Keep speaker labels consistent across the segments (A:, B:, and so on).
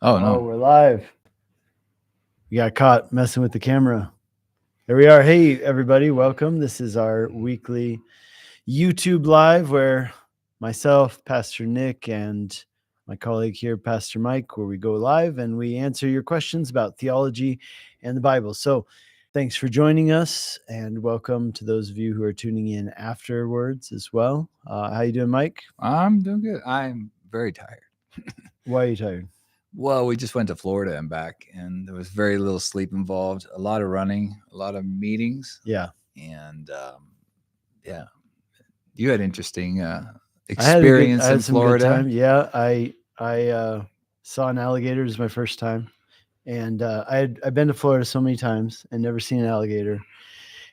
A: Oh,
B: Oh,
A: no.
B: we're live. We got caught messing with the camera. There we are. Hey, everybody. Welcome. This is our weekly YouTube live where myself, Pastor Nick, and my colleague here, Pastor Mike, where we go live and we answer your questions about theology and the Bible. So thanks for joining us and welcome to those of you who are tuning in afterwards as well. How you doing, Mike?
A: I'm doing good. I'm very tired.
B: Why are you tired?
A: Well, we just went to Florida and back, and there was very little sleep involved, a lot of running, a lot of meetings.
B: Yeah.
A: And yeah, you had interesting
B: I
A: experience
B: had
A: in
B: some good
A: Florida.
B: time. Yeah, I saw an alligator. It was my first time, and I've been to Florida so many times and never seen an alligator.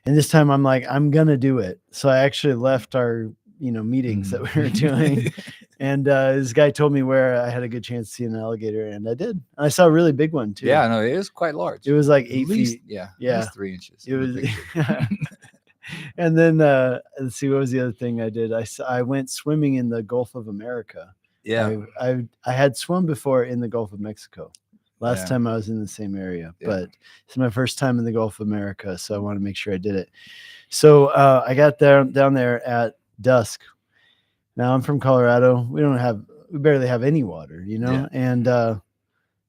B: And this time I'm like, I'm gonna do it. So I actually left our meetings that we were doing, and this guy told me where I had a good chance to see an alligator, and I did. And I saw a really big one too.
A: Yeah, no, it is quite large.
B: It was like
A: At
B: 8
A: least,
B: feet.
A: yeah,
B: Yeah.
A: at least 3 inches.
B: It
A: in the
B: was.
A: picture.
B: And then let's see, what was the other thing I did? I went swimming in the Gulf of America.
A: Yeah,
B: I had swum before in the Gulf of Mexico. Last
A: Yeah.
B: time I was in the same area,
A: Yeah.
B: but it's my first time in the Gulf of America, so I want to make sure I did it. So I got down there at dusk. Now I'm from Colorado. We barely have any water,
A: Yeah.
B: and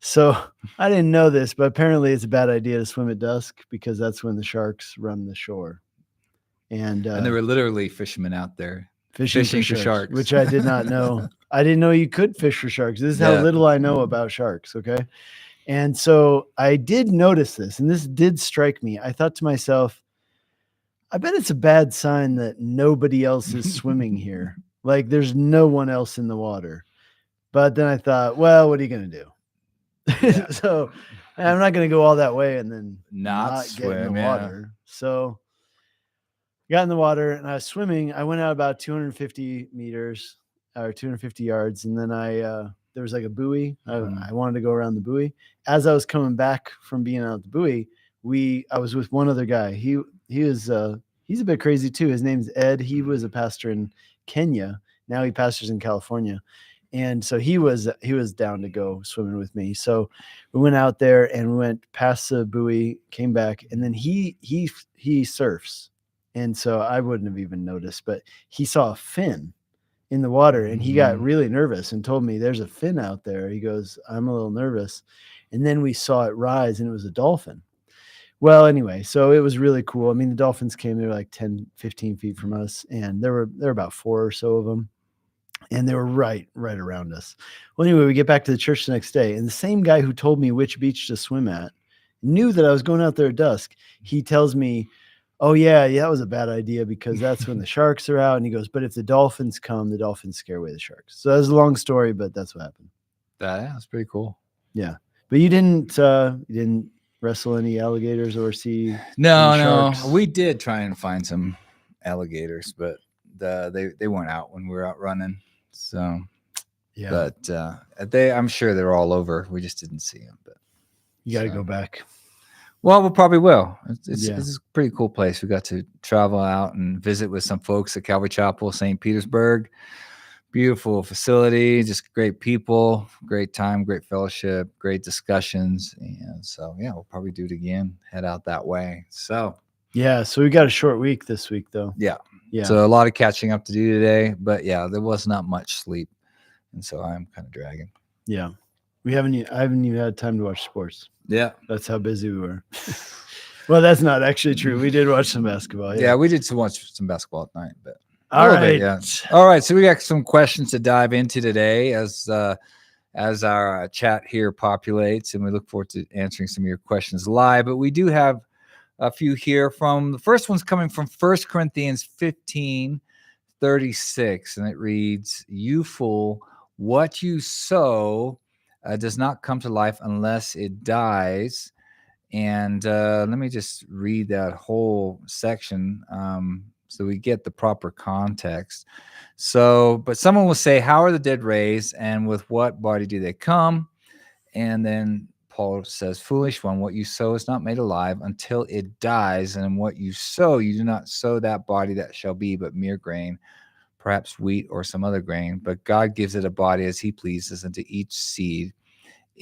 B: so I didn't know this, but apparently it's a bad idea to swim at dusk because that's when the sharks run the shore. And
A: there were literally fishermen out there
B: fishing for sharks, which I did not know. I didn't know you could fish for sharks. This is how
A: Yeah.
B: little I know about sharks. Okay. And so I did notice this, and this did strike me. I thought to myself, I bet it's a bad sign that nobody else is swimming here. Like there's no one else in the water. But then I thought, well, what are you going to do?
A: Yeah.
B: So I'm not going to go all that way and then
A: Not
B: get in the
A: swim, yeah.
B: water. So got in the water and I was swimming. I went out about 250 meters or 250 yards. And then there was like a buoy. I wanted to go around the buoy. As I was coming back from being out the buoy, I was with one other guy. He's a bit crazy too. His name's Ed. He was a pastor in Kenya. Now he pastors in California. And so he was down to go swimming with me. So we went out there and we went past the buoy, came back, and then he surfs. And so I wouldn't have even noticed, but he saw a fin in the water and he got really nervous and told me there's a fin out there. He goes, I'm a little nervous. And then we saw it rise and it was a dolphin. Well, anyway, so it was really cool. I mean, the dolphins came, they were like 10, 15 feet from us, and there were about 4 or so of them. And they were right around us. Well, anyway, we get back to the church the next day, and the same guy who told me which beach to swim at knew that I was going out there at dusk. He tells me, oh, yeah, that was a bad idea because that's when the sharks are out. And he goes, but if the dolphins come, the dolphins scare away the sharks. So that was a long story, but that's what happened.
A: That's pretty cool.
B: Yeah. But you didn't wrestle any alligators or see any
A: sharks? We did try and find some alligators, but they weren't out when we were out running. So yeah, but I'm sure they're all over. We just didn't see them. But
B: you got to go back.
A: Well, we probably will. It's a pretty cool place. We got to travel out and visit with some folks at Calvary Chapel, St. Petersburg. Beautiful facility, just great people, great time, great fellowship, great discussions. And so, yeah, we'll probably do it again, head out that way. So,
B: yeah, so we got a short week this week, though.
A: Yeah. So a lot of catching up to do today, but yeah, there was not much sleep. And so I'm kind of dragging.
B: Yeah. I haven't even had time to watch sports.
A: Yeah.
B: That's how busy we were. Well, that's not actually true. We did watch some basketball.
A: Yeah, we did watch some basketball at night, but
B: all right.
A: Yeah. All right. So we got some questions to dive into today as our chat here populates, and we look forward to answering some of your questions live. But we do have a few here. From the first one's coming from 1 Corinthians 15:36, and it reads, "You fool, what you sow does not come to life unless it dies." And let me just read that whole section so we get the proper context. So, but someone will say, how are the dead raised, and with what body do they come? And then Paul says, foolish one, what you sow is not made alive until it dies. And what you sow, you do not sow that body that shall be, but mere grain, perhaps wheat or some other grain. But God gives it a body as he pleases, and to each seed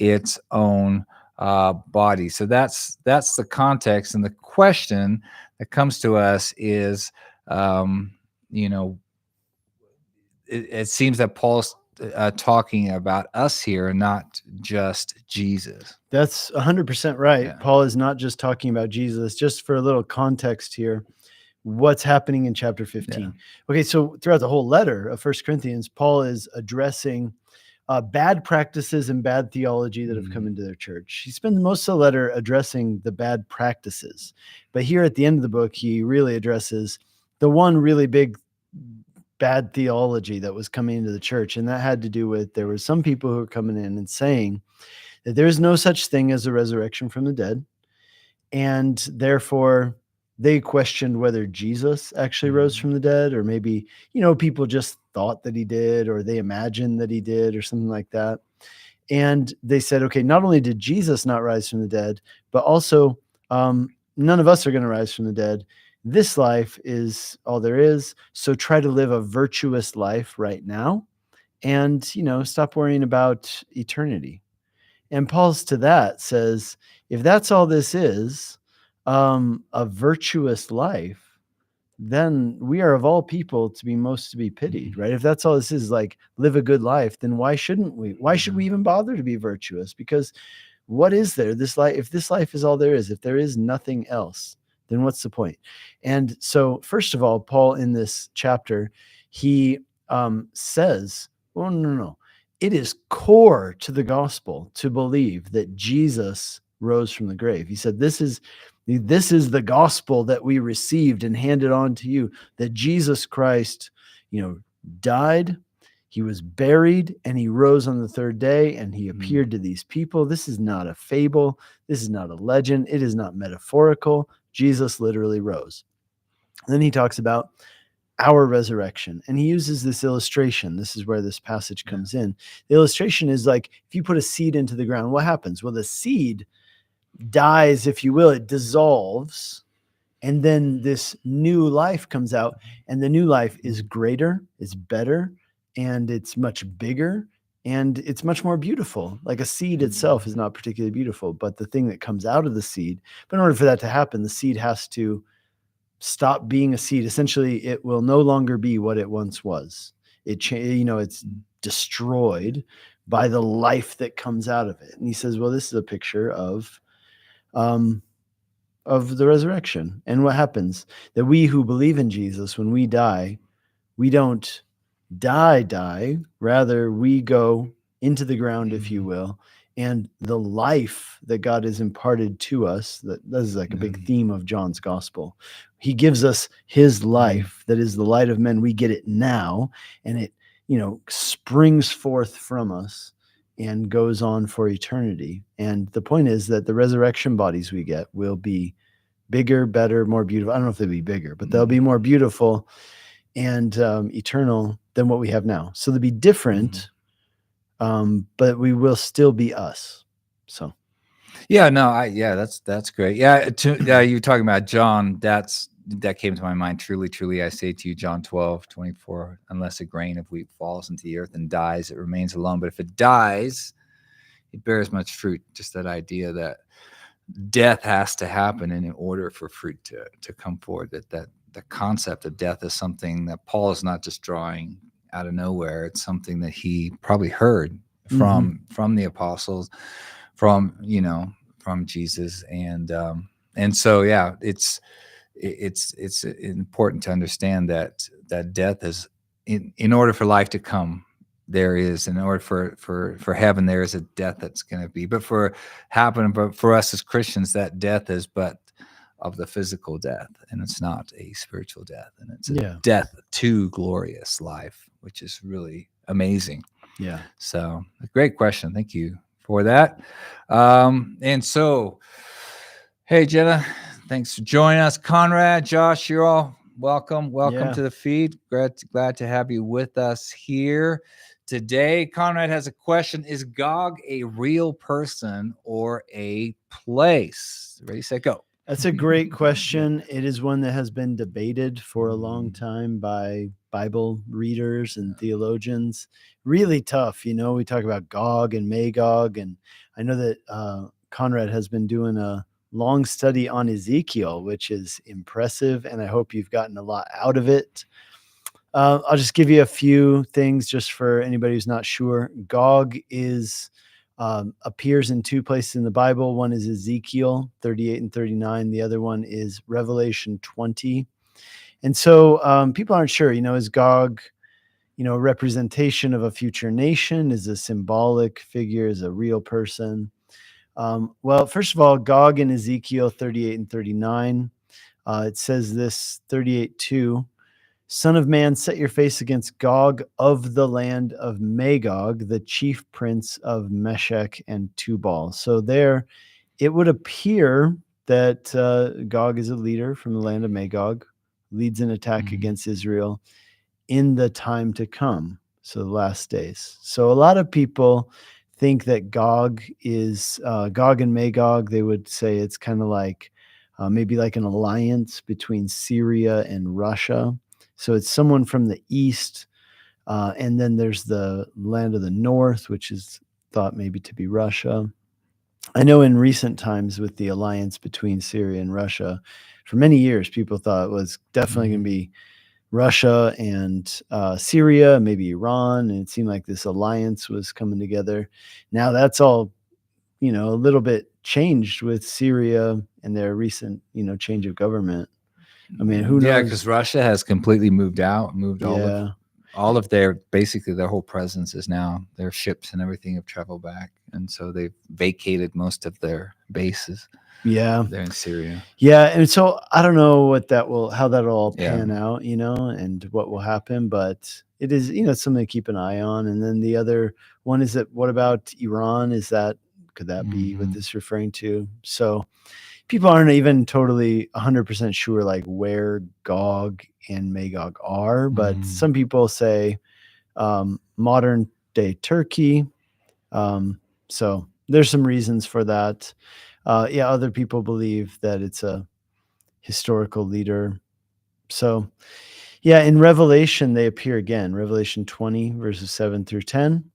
A: its own body. So that's the context, and the question that comes to us is, you know, it seems that Paul's talking about us here, not just Jesus.
B: That's 100% right.
A: Yeah.
B: Paul is not just talking about Jesus. Just for a little context here, what's happening in chapter 15. Okay, so throughout the whole letter of First Corinthians, Paul is addressing bad practices and bad theology that have come into their church. He spends most of the letter addressing the bad practices, but here at the end of the book, he really addresses the one really big bad theology that was coming into the church, and that had to do with, there were some people who were coming in and saying that there is no such thing as a resurrection from the dead, and therefore they questioned whether Jesus actually rose from the dead, or maybe, people just thought that he did, or they imagined that he did, or something like that. And they said, okay, not only did Jesus not rise from the dead, but also none of us are going to rise from the dead. This life is all there is. So try to live a virtuous life right now, and, stop worrying about eternity. And Paul's to that says, if that's all this is, a virtuous life, then we are of all people to be most to be pitied, right? If that's all this is, like, live a good life, then why shouldn't we? Why should we even bother to be virtuous? Because what is there? This life, if this life is all there is, if there is nothing else, then what's the point? And so, first of all, Paul in this chapter, he says, well, no. It is core to the gospel to believe that Jesus rose from the grave. He said, this is the gospel that we received and handed on to you, that Jesus Christ, died, he was buried, and he rose on the third day, and he appeared to these people. This is not a fable. This is not a legend. It is not metaphorical. Jesus literally rose. And then he talks about our resurrection, and he uses this illustration. This is where this passage comes in. The illustration is like, if you put a seed into the ground, what happens? Well, the seed dies, if you will, it dissolves, and then this new life comes out, and the new life is greater, it's better, and it's much bigger, and it's much more beautiful. Like, a seed itself is not particularly beautiful, but the thing that comes out of the seed. But in order for that to happen, the seed has to stop being a seed. Essentially, it will no longer be what it once was. It's destroyed by the life that comes out of it. And he says, well, this is a picture of the resurrection. And what happens? That we who believe in Jesus, when we die, we don't die. Rather, we go into the ground, if you will. And the life that God has imparted to us, that is like a big theme of John's gospel. He gives us his life, that is the light of men. We get it now, and it, springs forth from us and goes on for eternity. And the point is that the resurrection bodies we get will be bigger, better, more beautiful. I don't know if they'll be bigger, but they'll be more beautiful and eternal than what we have now. So they'll be different, but we will still be us. So,
A: that's great. You're talking about John. That came to my mind. Truly, I say to you, John 12:24, unless a grain of wheat falls into the earth and dies, it remains alone. But if it dies, it bears much fruit. Just that idea that death has to happen in order for fruit to come forward. That the concept of death is something that Paul is not just drawing out of nowhere. It's something that he probably heard from the apostles, from Jesus, and so it's important to understand that death is, in order for life to come, there is, in order for heaven, there is a death that's going to be, but for us as Christians, that death is but of the physical death, and it's not a spiritual death, and it's a death to glorious life, which is really amazing.
B: Yeah.
A: So, a great question. Thank you for that. And so, hey, Jenna, thanks for joining us. Conrad, Josh, you're all welcome to the feed. Glad to have you with us here today. Conrad has a question: is Gog a real person or a place? Ready, set, go.
B: That's a great question. It is one that has been debated for a long time by Bible readers and theologians. Really tough. We talk about Gog and Magog, and I know that Conrad has been doing a long study on Ezekiel, which is impressive, and I hope you've gotten a lot out of it. I'll just give you a few things just for anybody who's not sure. Gog appears in two places in the Bible. One is Ezekiel 38 and 39. The other one is Revelation 20. And so people aren't sure, is Gog, a representation of a future nation? Is a symbolic figure? Is a real person? Well, first of all, Gog in Ezekiel 38 and 39, it says this, 38:2, Son of man, set your face against Gog of the land of Magog, the chief prince of Meshech and Tubal. So there, it would appear that Gog is a leader from the land of Magog, leads an attack against Israel in the time to come, so the last days. So a lot of people think that Gog is Gog and Magog. They would say it's kind of like maybe like an alliance between Syria and Russia. So it's someone from the east, and then there's the land of the north, which is thought maybe to be Russia. I know in recent times with the alliance between Syria and Russia, for many years, people thought it was definitely going to be Russia and Syria, maybe Iran, and it seemed like this alliance was coming together. Now that's all, a little bit changed with Syria and their recent, change of government. I mean, who knows?
A: Yeah, because Russia has completely moved all of their basically their whole presence is now their ships and everything have traveled back, and so they've vacated most of their bases.
B: Yeah,
A: they're in Syria.
B: Yeah, and so I don't know how that'll all pan out, and what will happen, but it is, it's something to keep an eye on. And then the other one is that what about Iran? Could that be what this is referring to? So people aren't even totally 100% sure like where Gog and Magog are, but some people say modern day Turkey. So there's some reasons for that. Other people believe that it's a historical leader. So in Revelation, they appear again, Revelation 20 verses 7 through 10.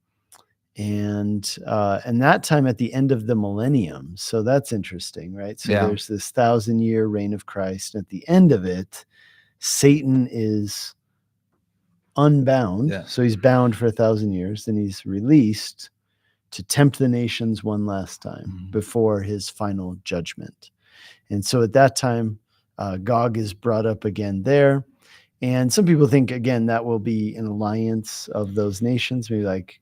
B: And that time at the end of the millennium. So that's interesting, right? So there's this 1,000-year reign of Christ. And at the end of it, Satan is unbound. Yeah. So he's bound for 1,000 years. Then he's released to tempt the nations one last time before his final judgment. And so at that time, Gog is brought up again there. And some people think, again, that will be an alliance of those nations, maybe like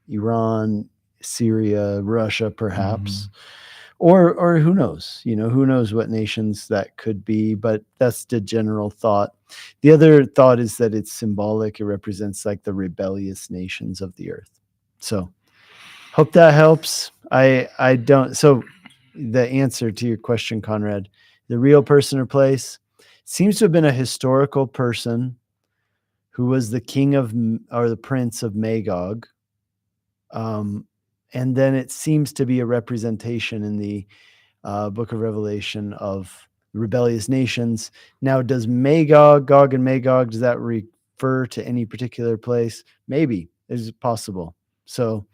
B: Iran, Syria, Russia, perhaps, or who knows, who knows what nations that could be, but that's the general thought. The other thought is that it's symbolic. It represents like the rebellious nations of the earth. So hope that helps. I don't. So the answer to your question, Conrad, the real person or place seems to have been a historical person who was the king or the prince of Magog. And then it seems to be a representation in the book of Revelation of rebellious nations. Now, does Gog and Magog, does that refer to any particular place? Maybe. It's possible. So,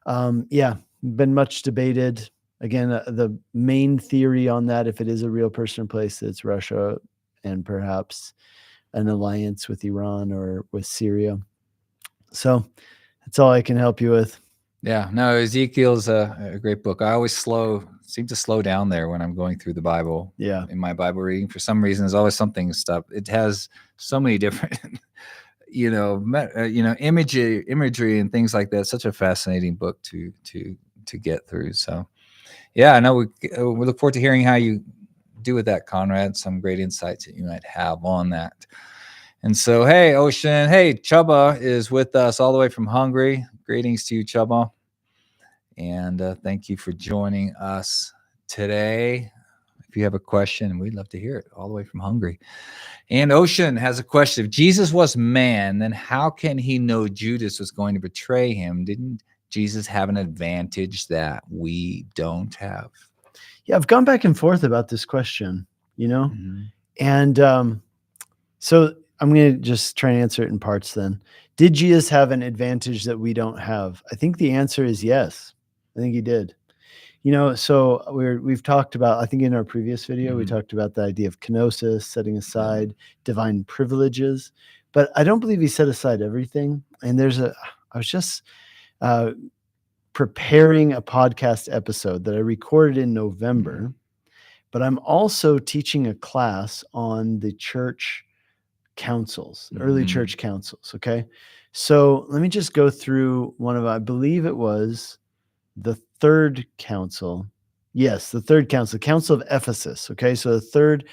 B: been much debated. Again, the main theory on that, if it is a real person or place, it's Russia and perhaps an alliance with Iran or with Syria. So that's all I can help you with.
A: Yeah, no, Ezekiel's a great book. I always seem to slow down there when I'm going through the Bible.
B: Yeah.
A: In my Bible reading, for some reason, there's always something stuff. It has so many different, imagery and things like that. Such a fascinating book to get through. So, yeah, I know we look forward to hearing how you do with that, Conrad. Some great insights that you might have on that. And so, hey, Ocean, hey, Chubba is with us all the way from Hungary. Greetings to you, Chubba. And thank you for joining us today. If you have a question, we'd love to hear it all the way from Hungary. And Ocean has a question. If Jesus was man, then how can he know Judas was going to betray him? Didn't Jesus have an advantage that we don't have?
B: Yeah, I've gone back and forth about this question, And so I'm going to just try and answer it in parts then. Did Jesus have an advantage that we don't have? I think the answer is yes. I think he did. So we've talked about, I think in our previous video, we talked about the idea of kenosis, setting aside divine privileges, but I don't believe he set aside everything. And I was just preparing a podcast episode that I recorded in November, but I'm also teaching a class on the church councils, early church councils. Okay. So let me just go through I believe it was the third council. Yes, the third council, Council of Ephesus. Okay. So the third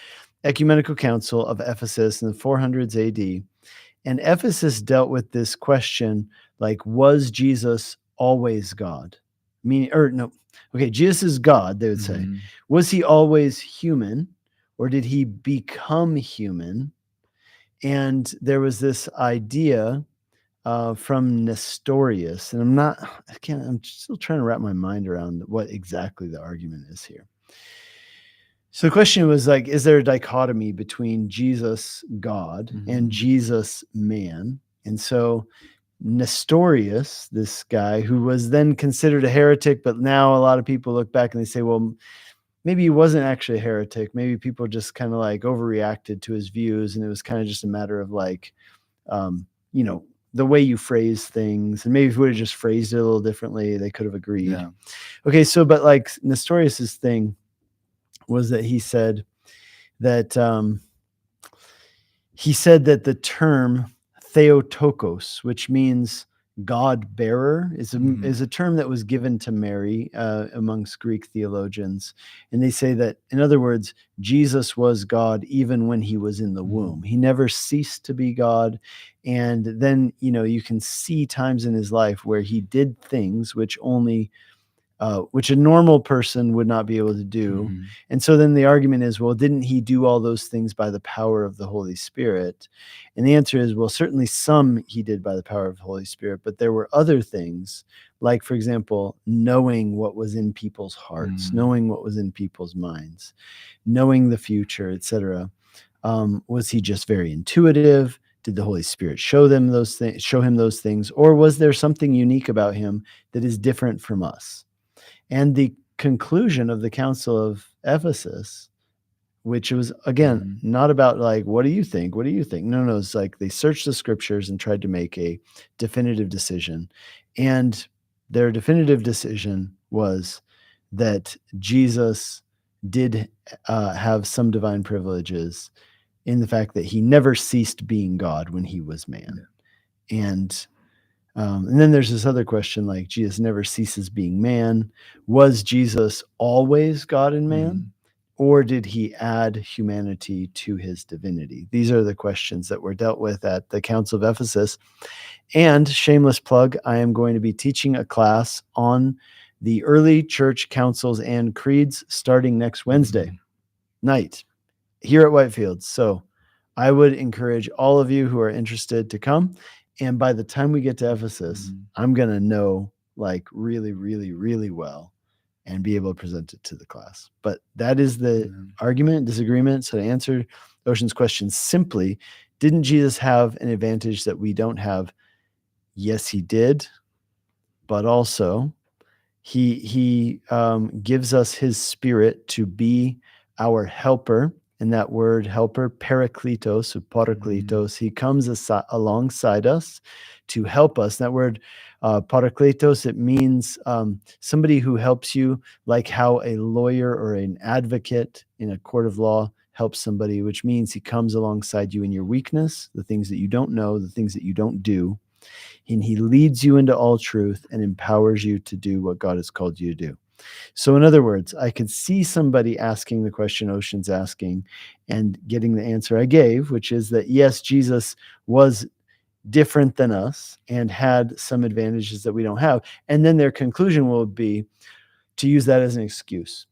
B: ecumenical council of Ephesus in the 400s AD. And Ephesus dealt with this question, like, was Jesus always God? Jesus is God, they would say. Was he always human, or did he become human? And there was this idea from Nestorius, and I'm still trying to wrap my mind around what exactly the argument is here. So the question was like, is there a dichotomy between Jesus, God, and Jesus, man? And so Nestorius, this guy who was then considered a heretic, but now a lot of people look back and they say, well, maybe he wasn't actually a heretic. Maybe people just kind of like overreacted to his views, and it was kind of just a matter of like, the way you phrase things. And maybe if we would have just phrased it a little differently, they could have agreed. Yeah. Okay, so but like Nestorius's thing was that he said that the term Theotokos, which means God bearer, is a term that was given to Mary amongst Greek theologians. And they say that, in other words, Jesus was God even when he was in the womb. He never ceased to be God. And then, you can see times in his life where he did things which a normal person would not be able to do. And so then the argument is, well, didn't he do all those things by the power of the Holy Spirit? And the answer is, well, certainly some he did by the power of the Holy Spirit, but there were other things, like, for example, knowing what was in people's hearts, knowing what was in people's minds, knowing the future, etc. Was he just very intuitive? Did the Holy Spirit show him those things? Or was there something unique about him that is different from us? And the conclusion of the Council of Ephesus, which was, again, not about like, what do you think? What do you think? No, it's like they searched the scriptures and tried to make a definitive decision. And their definitive decision was that Jesus did have some divine privileges in the fact that he never ceased being God when he was man. Yeah. And then there's this other question, like, Jesus never ceases being man. Was Jesus always God and man? Or did he add humanity to his divinity? These are the questions that were dealt with at the Council of Ephesus. And shameless plug, I am going to be teaching a class on the early church councils and creeds starting next Wednesday night here at Whitefield. So I would encourage all of you who are interested to come. And by the time we get to Ephesus, I'm going to know like really, really, really well and be able to present it to the class. But that is the argument, disagreement. So to answer Ocean's question simply, didn't Jesus have an advantage that we don't have? Yes, he did. But also he gives us his Spirit to be our helper. And that word helper, parakletos, he comes alongside us to help us. That word parakletos, it means somebody who helps you, like how a lawyer or an advocate in a court of law helps somebody, which means he comes alongside you in your weakness, the things that you don't know, the things that you don't do. And he leads you into all truth and empowers you to do what God has called you to do. So in other words, I could see somebody asking the question Ocean's asking and getting the answer I gave, which is that, yes, Jesus was different than us and had some advantages that we don't have. And then their conclusion will be to use that as an excuse.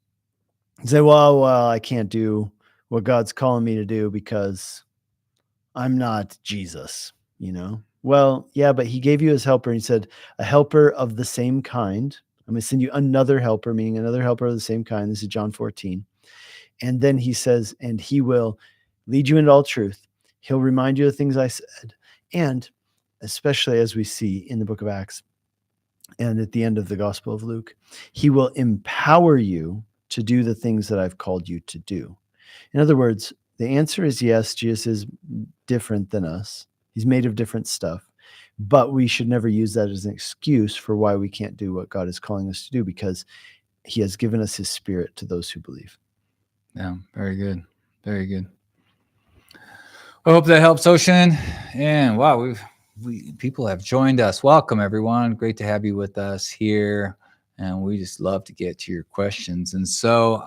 B: Say, well, I can't do what God's calling me to do because I'm not Jesus, Well, yeah, but he gave you his helper. And he said, a helper of the same kind. I'm going to send you another helper, meaning another helper of the same kind. This is John 14. And then he says, and he will lead you into all truth. He'll remind you of things I said. And especially as we see in the book of Acts and at the end of the Gospel of Luke, he will empower you to do the things that I've called you to do. In other words, the answer is yes, Jesus is different than us. He's made of different stuff. But we should never use that as an excuse for why we can't do what God is calling us to do, because he has given us his Spirit to those who believe.
A: Yeah, very good. Very good. I hope that helps, Ocean. And wow, people have joined us. Welcome, everyone. Great to have you with us here. And we just love to get to your questions. And so,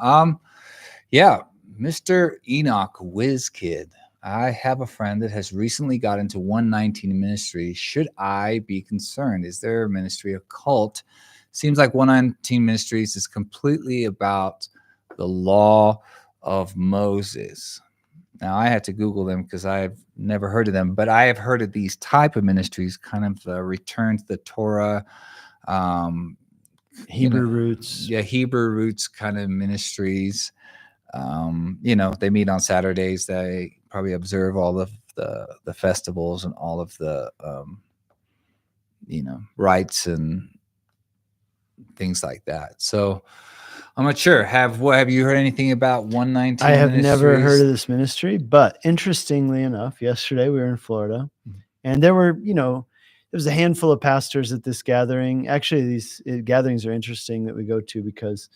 A: yeah, Mr. Enoch WizKid, I have a friend that has recently got into 119 ministry. Should I be concerned? Is their ministry a cult? Seems like 119 Ministries is completely about the law of Moses. Now, I had to Google them because I've never heard of them, but I have heard of these type of ministries, kind of return to the Torah,
B: Hebrew roots.
A: Yeah, Hebrew roots kind of ministries. They meet on Saturdays. They probably observe all of the festivals and all of the, rites and things like that. So I'm not sure. Have you heard anything about 119?
B: I have never heard of this ministry, but interestingly enough, yesterday we were in Florida, and there was a handful of pastors at this gathering. Actually, these gatherings are interesting that we go to because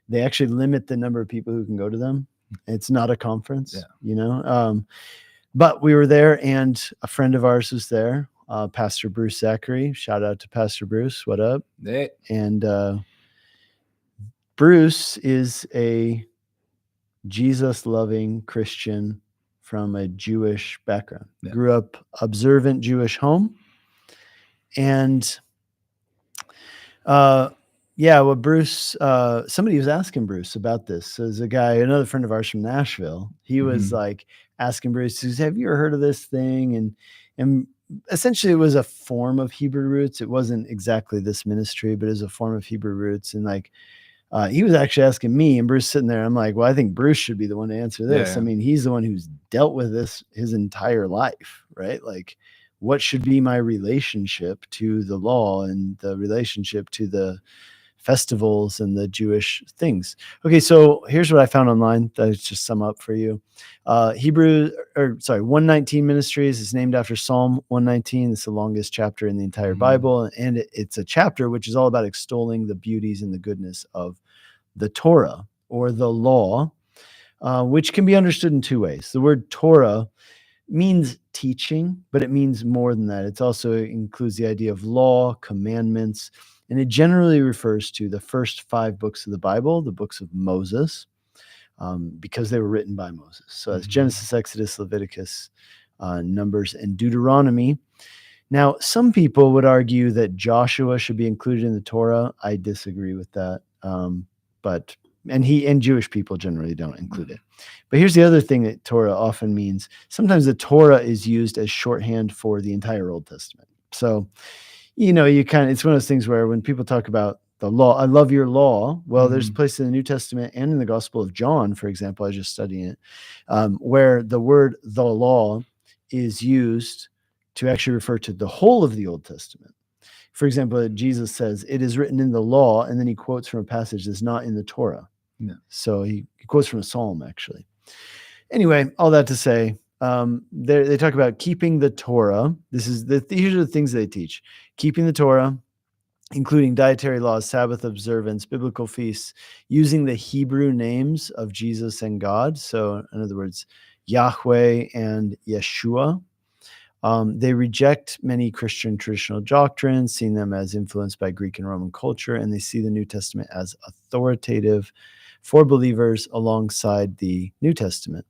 B: they actually limit the number of people who can go to them. It's not a conference, but we were there, and a friend of ours was there, Pastor Bruce Zachary. Shout out to Pastor Bruce. What up?
A: Hey.
B: And Bruce is a Jesus-loving Christian from a Jewish background. Yeah. Grew up observant Jewish home. And Bruce, somebody was asking Bruce about this. So there's another friend of ours from Nashville. He was like asking Bruce, have you ever heard of this thing? And essentially it was a form of Hebrew roots. It wasn't exactly this ministry, but it was a form of Hebrew roots. And he was actually asking me, and Bruce sitting there. I'm like, well, I think Bruce should be the one to answer this. Yeah. I mean, he's the one who's dealt with this his entire life, right? Like, what should be my relationship to the law and the relationship to the festivals and the Jewish things? Okay, so here's what I found online. That is just sum up for you. 119 Ministries is named after Psalm 119. It's the longest chapter in the entire Bible, and it's a chapter which is all about extolling the beauties and the goodness of the Torah, or the law, which can be understood in two ways. The word Torah means teaching, but it means more than that. It also includes the idea of law, commandments, and it generally refers to the first 5 books of the Bible, the books of Moses, because they were written by Moses. So that's Genesis, Exodus, Leviticus, Numbers, and Deuteronomy. Now, some people would argue that Joshua should be included in the Torah. I disagree with that. And Jewish people generally don't include it. But here's the other thing that Torah often means. Sometimes the Torah is used as shorthand for the entire Old Testament. So, it's one of those things where when people talk about the law, I love your law. Well, there's a place in the New Testament and in the Gospel of John, for example, I was just studying it, where the word the law is used to actually refer to the whole of the Old Testament. For example, Jesus says, it is written in the law, and then he quotes from a passage that's not in the Torah. Yeah. So he quotes from a psalm, actually. Anyway, all that to say, they talk about keeping the Torah. These are the things they teach. Keeping the Torah, including dietary laws, Sabbath observance, biblical feasts, using the Hebrew names of Jesus and God. So in other words, Yahweh and Yeshua. They reject many Christian traditional doctrines, seeing them as influenced by Greek and Roman culture, and they see the New Testament as authoritative for believers alongside the New Testament.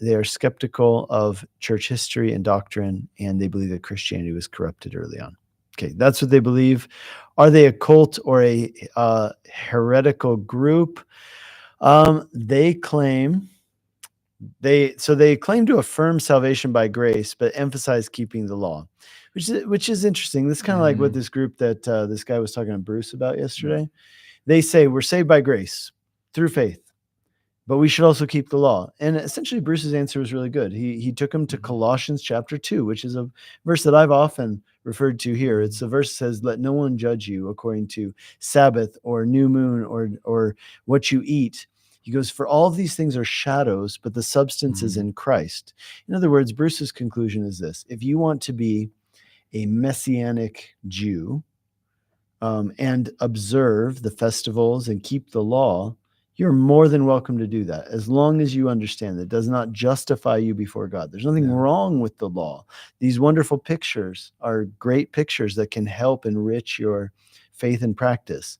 B: They are skeptical of church history and doctrine, and they believe that Christianity was corrupted early on. Okay, that's what they believe. Are they a cult or a heretical group? They claim to affirm salvation by grace, but emphasize keeping the law, which is interesting. This is kind of like what this group that this guy was talking to Bruce about yesterday. They say we're saved by grace through faith, but we should also keep the law. And essentially Bruce's answer was really good. He took him to Colossians chapter 2, which is a verse that I've often referred to here. It's a verse that says, let no one judge you according to Sabbath or new moon or what you eat. He goes, for all of these things are shadows, but the substance is in Christ. In other words, Bruce's conclusion is this: if you want to be a messianic Jew and observe the festivals and keep the law, you're more than welcome to do that, as long as you understand that it does not justify you before God. There's nothing wrong with the law. These wonderful pictures are great pictures that can help enrich your faith and practice.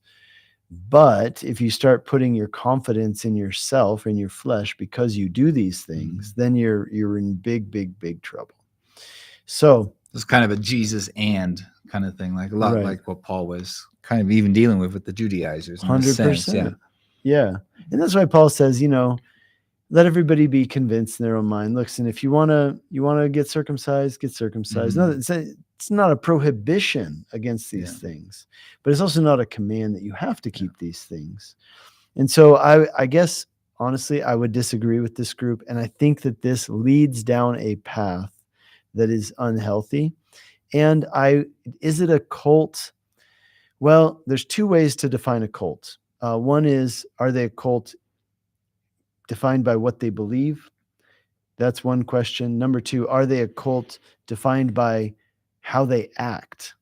B: But if you start putting your confidence in yourself and your flesh because you do these things, then you're in big trouble. So
A: it's kind of a Jesus and kind of thing, like a lot like what Paul was kind of even dealing with the Judaizers.
B: 100%. Yeah. And that's why Paul says, let everybody be convinced in their own mind. Listen, if you want to get circumcised, get circumcised. No, it's not a prohibition against these things, but it's also not a command that you have to keep these things. And so I guess, honestly, I would disagree with this group. And I think that this leads down a path that is unhealthy. And is it a cult? Well, there's two ways to define a cult. One is, are they a cult defined by what they believe? That's one question. Number two, are they a cult defined by how they act?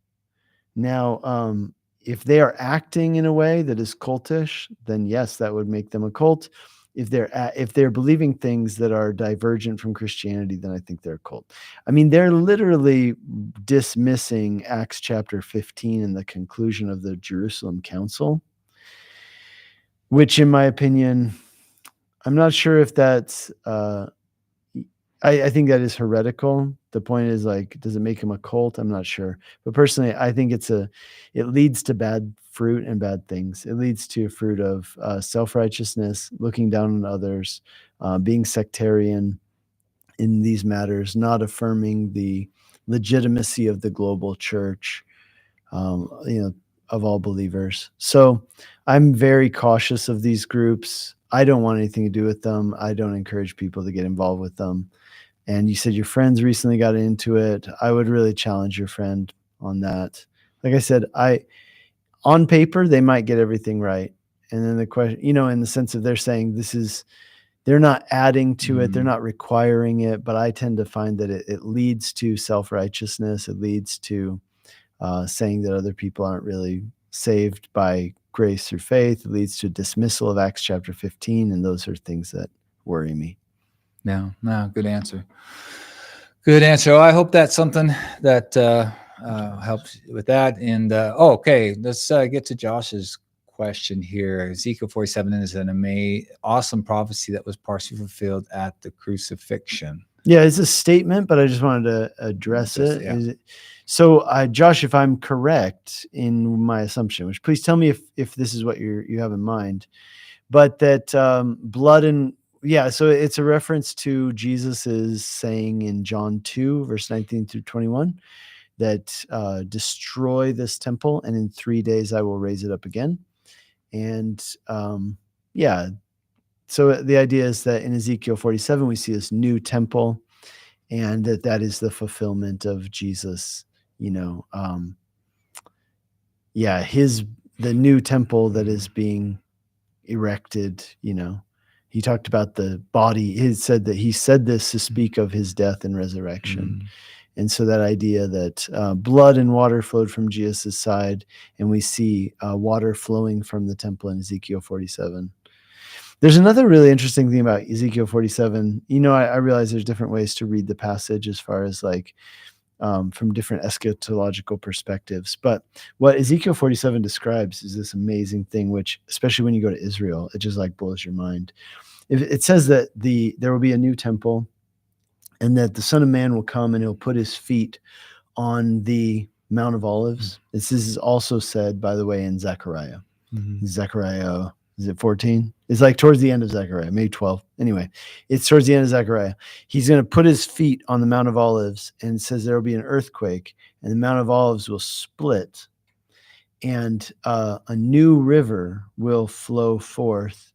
B: Now, if they are acting in a way that is cultish, then yes, that would make them a cult. If they're believing things that are divergent from Christianity, then I think they're a cult. I mean, they're literally dismissing Acts chapter 15 and the conclusion of the Jerusalem Council, which, in my opinion, I'm not sure if that's. I think that is heretical. The point is, like, does it make him a cult? I'm not sure. But personally, I think it leads to bad fruit and bad things. It leads to a fruit of self-righteousness, looking down on others, being sectarian in these matters, not affirming the legitimacy of the global church, of all believers. So I'm very cautious of these groups. I don't want anything to do with them. I don't encourage people to get involved with them. And you said your friends recently got into it. I would really challenge your friend on that. Like I said, on paper, they might get everything right. And then the question, in the sense of they're saying they're not adding to it. They're not requiring it. But I tend to find that it leads to self-righteousness. It leads to saying that other people aren't really saved by grace through faith. It leads to dismissal of Acts chapter 15. And those are things that worry me.
A: No, good answer. Good answer. I hope that's something that helps with that. And okay, let's get to Josh's question here. Ezekiel 47 is an awesome prophecy that was partially fulfilled at the crucifixion.
B: Yeah, it's a statement, but I just wanted to address it. Yeah. So, Josh, if I'm correct in my assumption, which please tell me if this is what you have in mind, but that blood and so it's a reference to Jesus's saying in John 2, verse 19 through 21, that destroy this temple, and in 3 days I will raise it up again. And so the idea is that in Ezekiel 47, we see this new temple, and that is the fulfillment of Jesus, the new temple that is being erected, He talked about the body. He said that he said this to speak of his death and resurrection. And so that idea that blood and water flowed from Jesus' side, and we see water flowing from the temple in Ezekiel 47. There's another really interesting thing about Ezekiel 47. I realize there's different ways to read the passage as far as from different eschatological perspectives. But what Ezekiel 47 describes is this amazing thing, which, especially when you go to Israel, it just blows your mind. It says that there will be a new temple, and that the Son of Man will come and he'll put his feet on the Mount of Olives. This is also said, by the way, in Zechariah. Zechariah, is it 14? It's towards the end of Zechariah, maybe 12. Anyway, it's towards the end of Zechariah. He's going to put his feet on the Mount of Olives, and it says there will be an earthquake, and the Mount of Olives will split, and a new river will flow forth.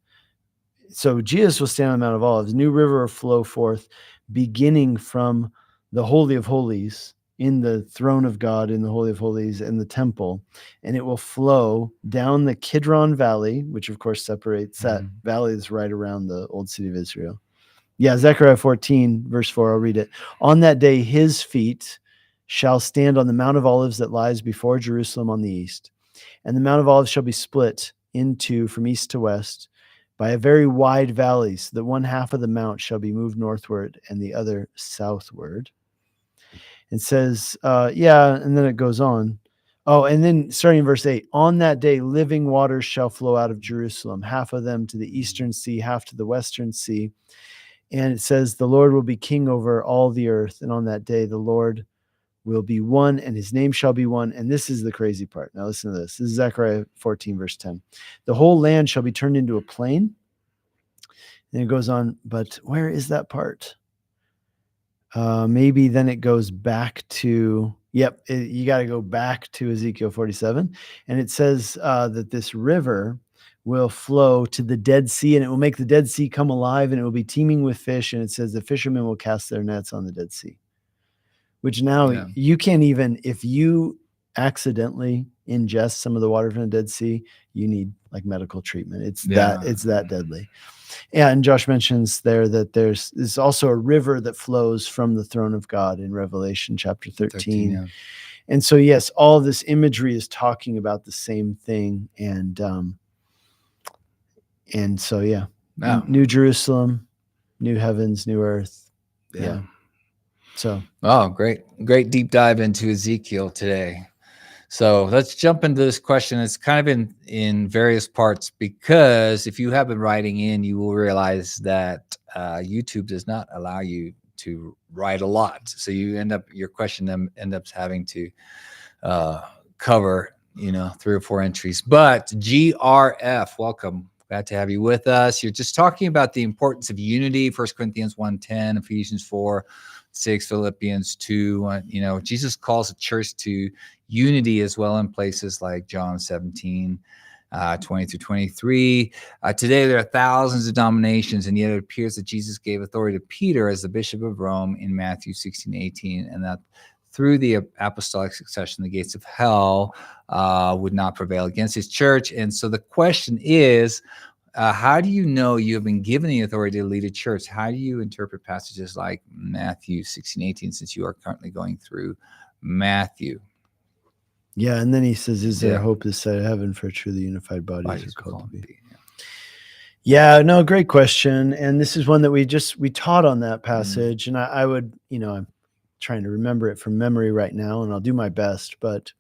B: so Jesus will stand on the Mount of Olives. New river will flow forth, beginning from the Holy of Holies, in the throne of God, in the Holy of Holies, in the temple, and it will flow down the Kidron Valley, which of course separates that valley that's right around the old city of Israel. Yeah, Zechariah 14, verse 4, I'll read it. On that day, his feet shall stand on the Mount of Olives that lies before Jerusalem on the east. And the Mount of Olives shall be split into from east to west by a very wide valley, so that one half of the mount shall be moved northward and the other southward. It says, and then it goes on. Oh, and then starting in verse 8, on that day, living waters shall flow out of Jerusalem, half of them to the eastern sea, half to the western sea. And it says, the Lord will be king over all the earth. And on that day, the Lord will be one, and his name shall be one. And this is the crazy part. Now listen to this. This is Zechariah 14, verse 10. The whole land shall be turned into a plain. And it goes on, but where is that part? Maybe then it goes back to, you got to go back to Ezekiel 47. And it says that this river will flow to the Dead Sea, and it will make the Dead Sea come alive, and it will be teeming with fish. And it says the fishermen will cast their nets on the Dead Sea, which now you can't even, if you accidentally ingest some of the water from the Dead Sea, you need like medical treatment. It's that deadly. Yeah, and Josh mentions there that there's also a river that flows from the throne of God in Revelation chapter 13. And so, yes, all of this imagery is talking about the same thing. And so, New Jerusalem, new heavens, new earth. Yeah. So,
A: great deep dive into Ezekiel today. So let's jump into this question. It's kind of in various parts, because if you have been writing in, you will realize that YouTube does not allow you to write a lot. So your question ends up having to cover, 3 or 4 entries. But GRF, welcome. Glad to have you with us. You're just talking about the importance of unity, 1 Corinthians 1:10, Ephesians 4:6, Philippians 2. Jesus calls the church to unity as well in places like John 17, 20 through 23. Today, there are thousands of denominations, and yet it appears that Jesus gave authority to Peter as the Bishop of Rome in Matthew 16:18, and that through the apostolic succession, the gates of hell would not prevail against his church. And so the question is, how do you know you have been given the authority to lead a church? How do you interpret passages like Matthew 16:18, since you are currently going through Matthew?
B: Yeah, and then he says, is there hope this side of heaven for a truly unified body as we're called to be? Yeah, no, great question. And this is one that we taught on that passage. And I would, I'm trying to remember it from memory right now, and I'll do my best. But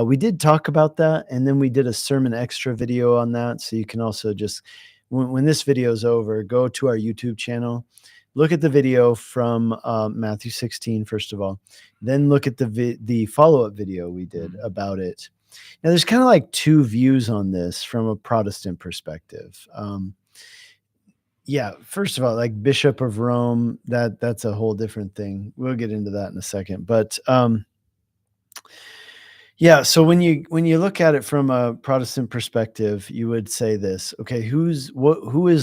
B: we did talk about that, and then we did a sermon extra video on that. So you can also just, when this video is over, go to our YouTube channel, look at the video from Matthew 16, first of all, then look at the follow-up video we did about it. Now, there's kind of like 2 views on this from a Protestant perspective. First of all, like Bishop of Rome, that's a whole different thing. We'll get into that in a second. But so when you look at it from a Protestant perspective, you would say this, okay, who is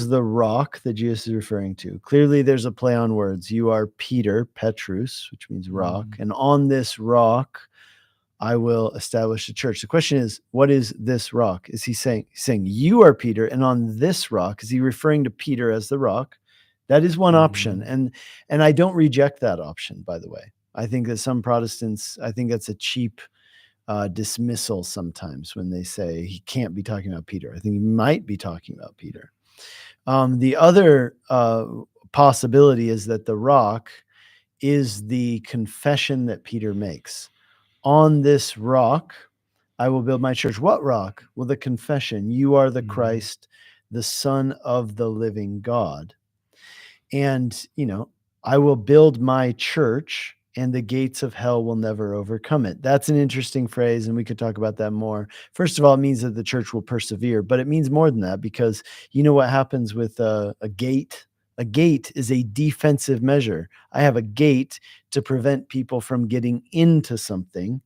B: the rock that Jesus is referring to? Clearly there's a play on words. You are Peter, Petrus, which means rock, and on this rock I will establish a church. The question is, what is this rock? Is he saying you are Peter, and on this rock, is he referring to Peter as the rock? That is one option. And I don't reject that option, by the way. I think that some Protestants, I think that's a cheap dismissal sometimes when they say he can't be talking about Peter. I think he might be talking about Peter. The other possibility is that the rock is the confession that Peter makes. On this rock, I will build my church. What rock? Well, the confession. You are the Christ, the Son of the living God. And, I will build my church, and the gates of hell will never overcome it. That's an interesting phrase, and we could talk about that more. First of all, it means that the church will persevere, but it means more than that, because you know what happens with a gate? A gate is a defensive measure. I have a gate to prevent people from getting into something.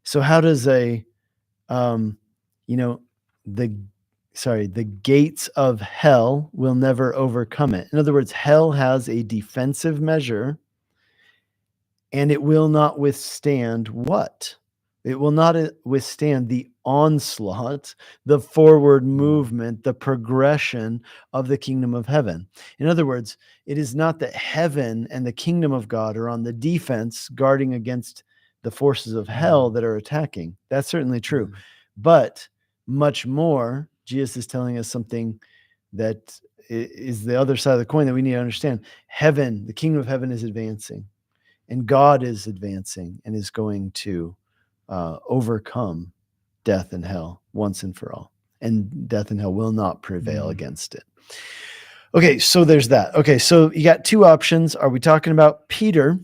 B: So how does the the gates of hell will never overcome it. In other words, hell has a defensive measure, and it will not withstand what? It will not withstand the onslaught, the forward movement, the progression of the kingdom of heaven. In other words, it is not that heaven and the kingdom of God are on the defense, guarding against the forces of hell that are attacking. That's certainly true. But much more, Jesus is telling us something that is the other side of the coin that we need to understand. Heaven, the kingdom of heaven is advancing, and God is advancing and is going to overcome death and hell once and for all. And death and hell will not prevail against it. Okay, so there's that. Okay, so you got two options. Are we talking about Peter?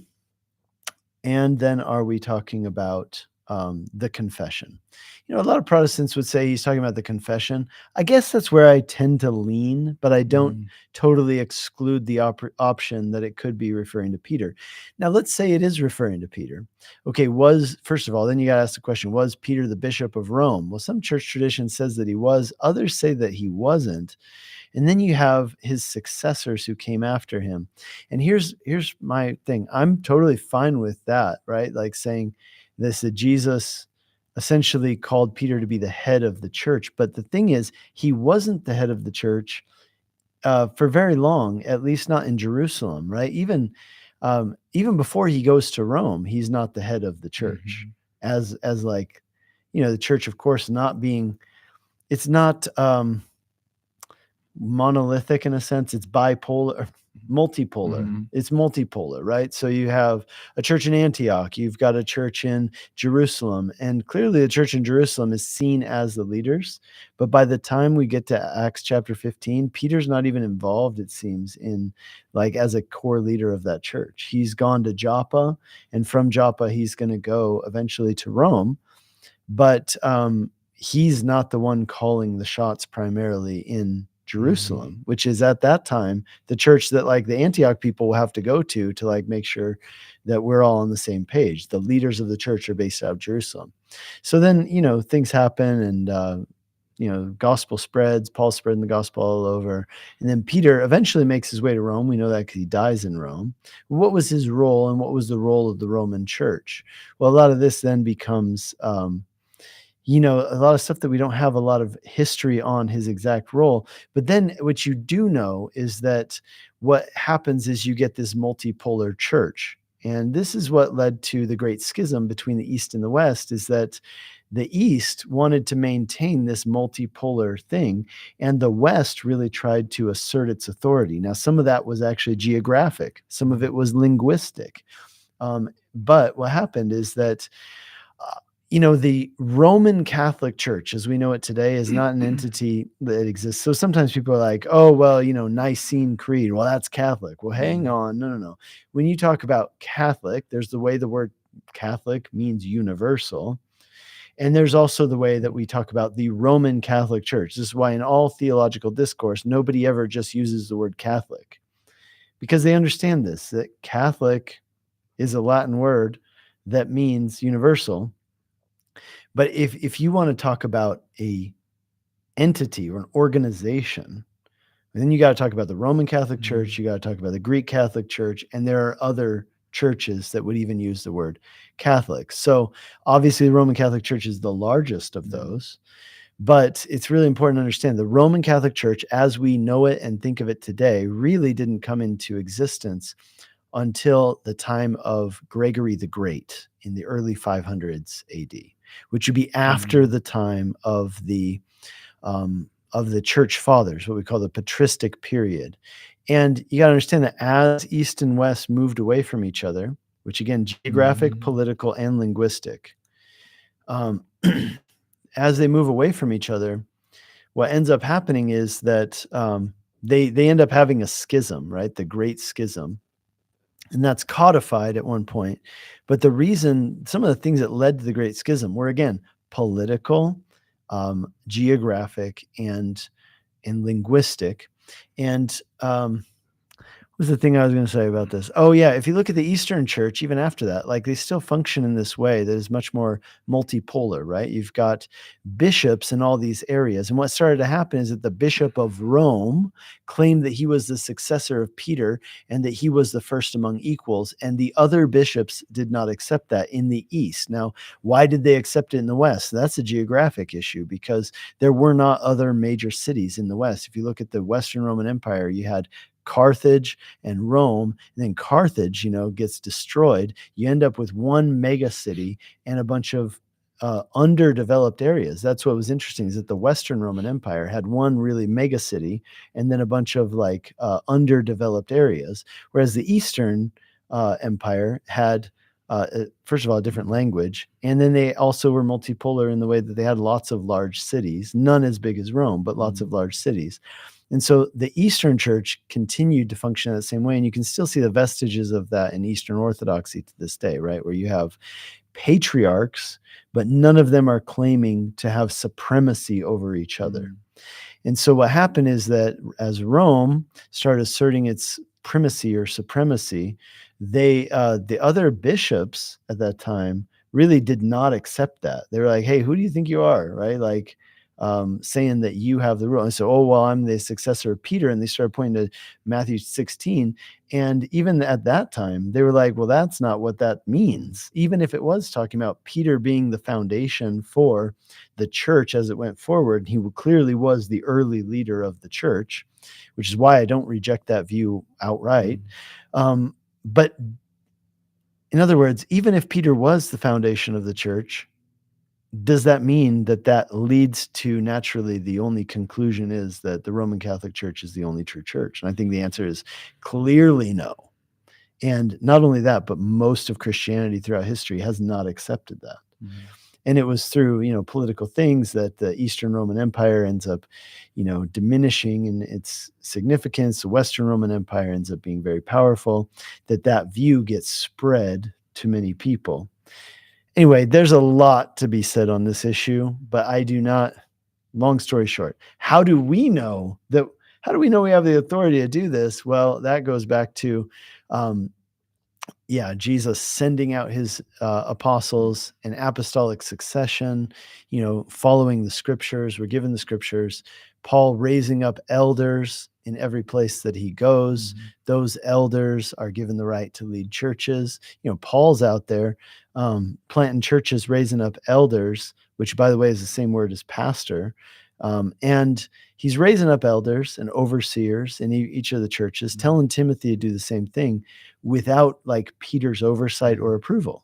B: And then are we talking about the confession? A lot of Protestants would say he's talking about the confession. I guess that's where I tend to lean, but I don't totally exclude the option that it could be referring to Peter. Now, let's say it is referring to Peter. Okay, first of all, then you got to ask the question, was Peter the bishop of Rome? Well, some church tradition says that he was. Others say that he wasn't. And then you have his successors who came after him. And here's my thing. I'm totally fine with that, right? Like saying this, that Jesus essentially called Peter to be the head of the church. But the thing is, he wasn't the head of the church for very long, at least not in Jerusalem, right? Even before he goes to Rome, he's not the head of the church. As like, the church, of course, it's not monolithic in a sense. It's multipolar. It's multipolar, right? So you have a church in Antioch, you've got a church in Jerusalem, and clearly the church in Jerusalem is seen as the leaders. But by the time we get to Acts chapter 15, Peter's not even involved, it seems, in as a core leader of that church. He's gone to Joppa, and from Joppa he's going to go eventually to Rome. But he's not the one calling the shots primarily in Jerusalem, which is at that time the church that the Antioch people will have to go to make sure that we're all on the same page. The leaders of the church are based out of Jerusalem. So then, things happen, and gospel spreads. Paul's spreading the gospel all over. And then Peter eventually makes his way to Rome. We know that because he dies in Rome. What was his role, and what was the role of the Roman church? Well, a lot of this then becomes a lot of stuff that we don't have a lot of history on his exact role. But then what you do know is that what happens is you get this multipolar church. And this is what led to the great schism between the East and the West, is that the East wanted to maintain this multipolar thing, and the West really tried to assert its authority. Now, some of that was actually geographic. Some of it was linguistic. But what happened is that the Roman Catholic Church, as we know it today, is not an entity that exists. So sometimes people are like, oh, well, Nicene Creed. Well, that's Catholic. Well, hang on. No. When you talk about Catholic, there's the way the word Catholic means universal. And there's also the way that we talk about the Roman Catholic Church. This is why in all theological discourse, nobody ever just uses the word Catholic, because they understand this, that Catholic is a Latin word that means universal. But if you want to talk about a entity or an organization, then you got to talk about the Roman Catholic Church, you got to talk about the Greek Catholic Church, and there are other churches that would even use the word Catholic. So obviously the Roman Catholic Church is the largest of those, but it's really important to understand the Roman Catholic Church as we know it and think of it today really didn't come into existence until the time of Gregory the Great in the early 500s AD, which would be after the time of the church fathers, what we call the patristic period. And you got to understand that as East and West moved away from each other, which again, geographic, political, and linguistic, as they move away from each other, what ends up happening is that they end up having a schism, right? The Great Schism. And that's codified at one point. But the reason, some of the things that led to the Great Schism were, again, political, geographic, and linguistic. And was the thing I was going to say about this? Oh, yeah. If you look at the Eastern Church, even after that, like they still function in this way that is much more multipolar, right? You've got bishops in all these areas. And what started to happen is that the Bishop of Rome claimed that he was the successor of Peter and that he was the first among equals. And the other bishops did not accept that in the East. Now, why did they accept it in the West? That's a geographic issue because there were not other major cities in the West. If you look at the Western Roman Empire, you had Carthage and Rome, and then Carthage, gets destroyed. You end up with one mega city and a bunch of underdeveloped areas. That's what was interesting, is that the Western Roman Empire had one really mega city and then a bunch of underdeveloped areas, whereas the Eastern Empire had first of all a different language, and then they also were multipolar in the way that they had lots of large cities, none as big as Rome, but lots of large cities. And so the Eastern Church continued to function in the same way. And you can still see the vestiges of that in Eastern Orthodoxy to this day, right? Where you have patriarchs, but none of them are claiming to have supremacy over each other. And so what happened is that as Rome started asserting its primacy or supremacy, the other bishops at that time really did not accept that. They were like, hey, who do you think you are? Right? Like, saying that you have the rule. And so, oh, well, I'm the successor of Peter. And they started pointing to Matthew 16. And even at that time, they were like, well, that's not what that means. Even if it was talking about Peter being the foundation for the church as it went forward, he clearly was the early leader of the church, which is why I don't reject that view outright. But in other words, even if Peter was the foundation of the church, does that mean that that leads to naturally the only conclusion is that the Roman Catholic Church is the only true church? And I think the answer is clearly no. And not only that, but most of Christianity throughout history has not accepted that. And it was through, political things that the Eastern Roman Empire ends up, diminishing in its significance. The Western Roman Empire ends up being very powerful, that view gets spread to many people. Anyway, there's a lot to be said on this issue, but I do not, long story short, how do we know we have the authority to do this? Well, that goes back to, Jesus sending out his apostles, an apostolic succession, following the scriptures. We're given the scriptures. Paul raising up elders in every place that he goes. Those elders are given the right to lead churches. Paul's out there planting churches, raising up elders, which, by the way, is the same word as pastor. And he's raising up elders and overseers in each of the churches, telling Timothy to do the same thing without Peter's oversight or approval.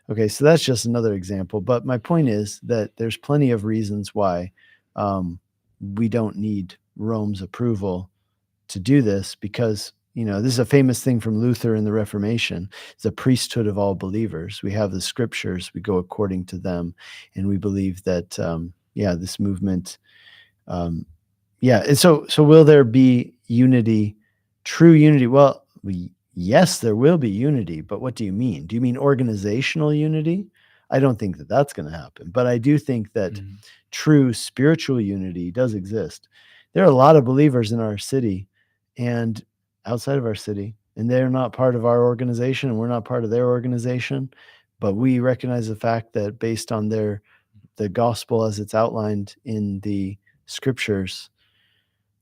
B: Okay, so that's just another example. But my point is that there's plenty of reasons why we don't need Rome's approval to do this, because this is a famous thing from Luther in the Reformation. It's the priesthood of all believers. We have the scriptures, we go according to them, and we believe that this movement and so will there be unity, true unity? Well, yes, there will be unity, but what do you mean? Do you mean organizational unity? I don't think that that's going to happen, but I do think that true spiritual unity does exist. There are a lot of believers in our city and outside of our city, and they're not part of our organization, and we're not part of their organization, but we recognize the fact that based on the gospel as it's outlined in the scriptures,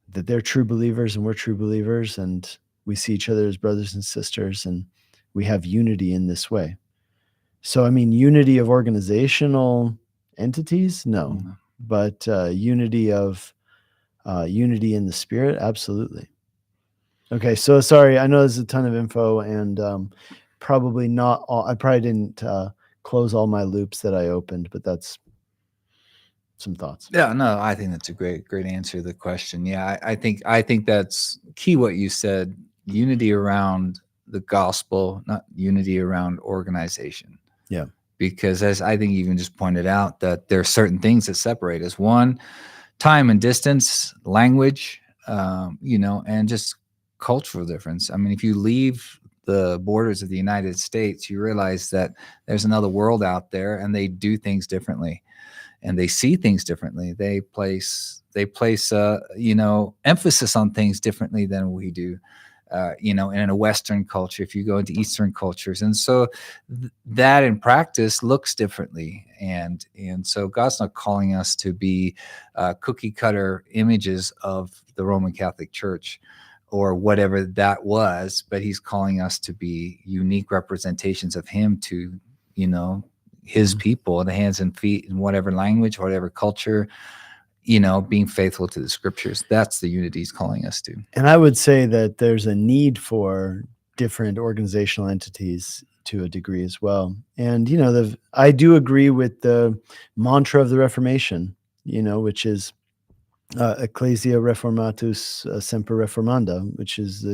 B: that they're true believers and we're true believers, and we see each other as brothers and sisters, and we have unity in this way. So, I mean, unity of organizational entities, no, but unity in the spirit, absolutely. Okay, so sorry, I know there's a ton of info, and probably not all. I probably didn't close all my loops that I opened, but that's some thoughts.
A: Yeah, no, I think that's a great answer to the question. Yeah, I think that's key what you said. Unity around the gospel, not unity around organization.
B: Yeah.
A: Because as I think you even just pointed out, that there are certain things that separate us. One, time and distance, language, and just cultural difference. I mean, if you leave the borders of the United States, you realize that there's another world out there, and they do things differently, and they see things differently. They place emphasis on things differently than we do. in a Western culture, if you go into Eastern cultures. And so that in practice looks differently. And so God's not calling us to be cookie cutter images of the Roman Catholic Church or whatever that was, but he's calling us to be unique representations of him to, his people, the hands and feet in whatever language, whatever culture, being faithful to the scriptures. That's the unity he's calling us to.
B: And I would say that there's a need for different organizational entities to a degree as well. And, I do agree with the mantra of the Reformation, which is Ecclesia Reformatus Semper Reformanda, which is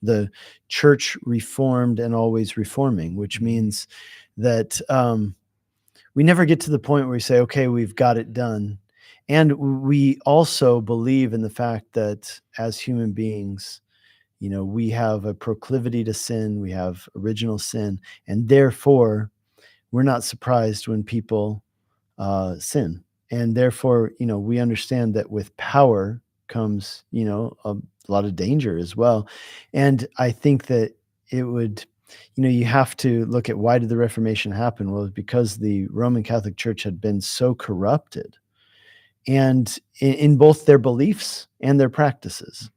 B: the church reformed and always reforming, which means that we never get to the point where we say, okay, we've got it done. And we also believe in the fact that as human beings, we have a proclivity to sin, we have original sin, and therefore we're not surprised when people sin. And therefore, we understand that with power comes, a lot of danger as well. And I think that it would, you have to look at, why did the Reformation happen? Well, it's because the Roman Catholic Church had been so corrupted, and in both their beliefs and their practices.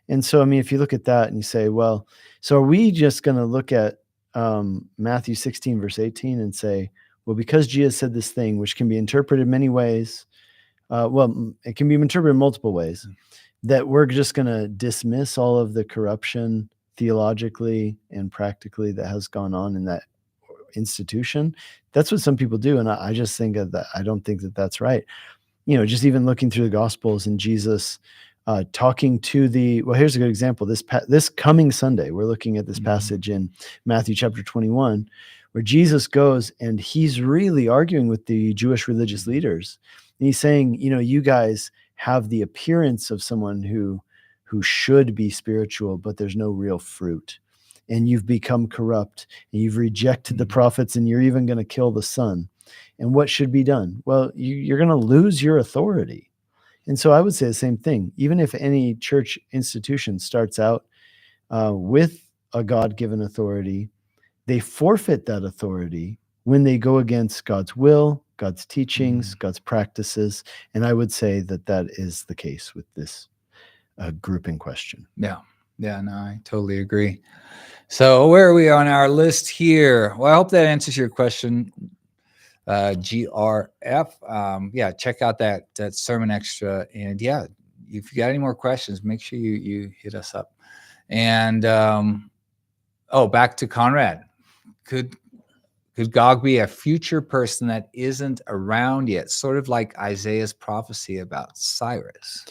B: And so, if you look at that and you say, well, so are we just going to look at Matthew 16, verse 18 and say, well, because Jesus said this thing, which can be interpreted many ways, it can be interpreted multiple ways, that we're just going to dismiss all of the corruption theologically and practically that has gone on in that institution? That's what some people do. And I just think that I don't think that that's right. Just even looking through the Gospels and Jesus talking to here's a good example. This coming Sunday, we're looking at this passage in Matthew chapter 21, where Jesus goes and he's really arguing with the Jewish religious leaders. And he's saying, you guys have the appearance of someone who should be spiritual, but there's no real fruit. And you've become corrupt, and you've rejected the prophets, and you're even going to kill the Son. And what should be done? Well, you're going to lose your authority. And so I would say the same thing. Even if any church institution starts out with a God-given authority, they forfeit that authority when they go against God's will, God's teachings, God's practices. And I would say that that is the case with this group in question.
A: Yeah. Yeah, no, I totally agree. So where are we on our list here? Well, I hope that answers your question, GRF. Yeah, check out that sermon extra. And yeah, if you got any more questions, make sure you hit us up. And back to Conrad. Could Gog be a future person that isn't around yet? Sort of like Isaiah's prophecy about Cyrus.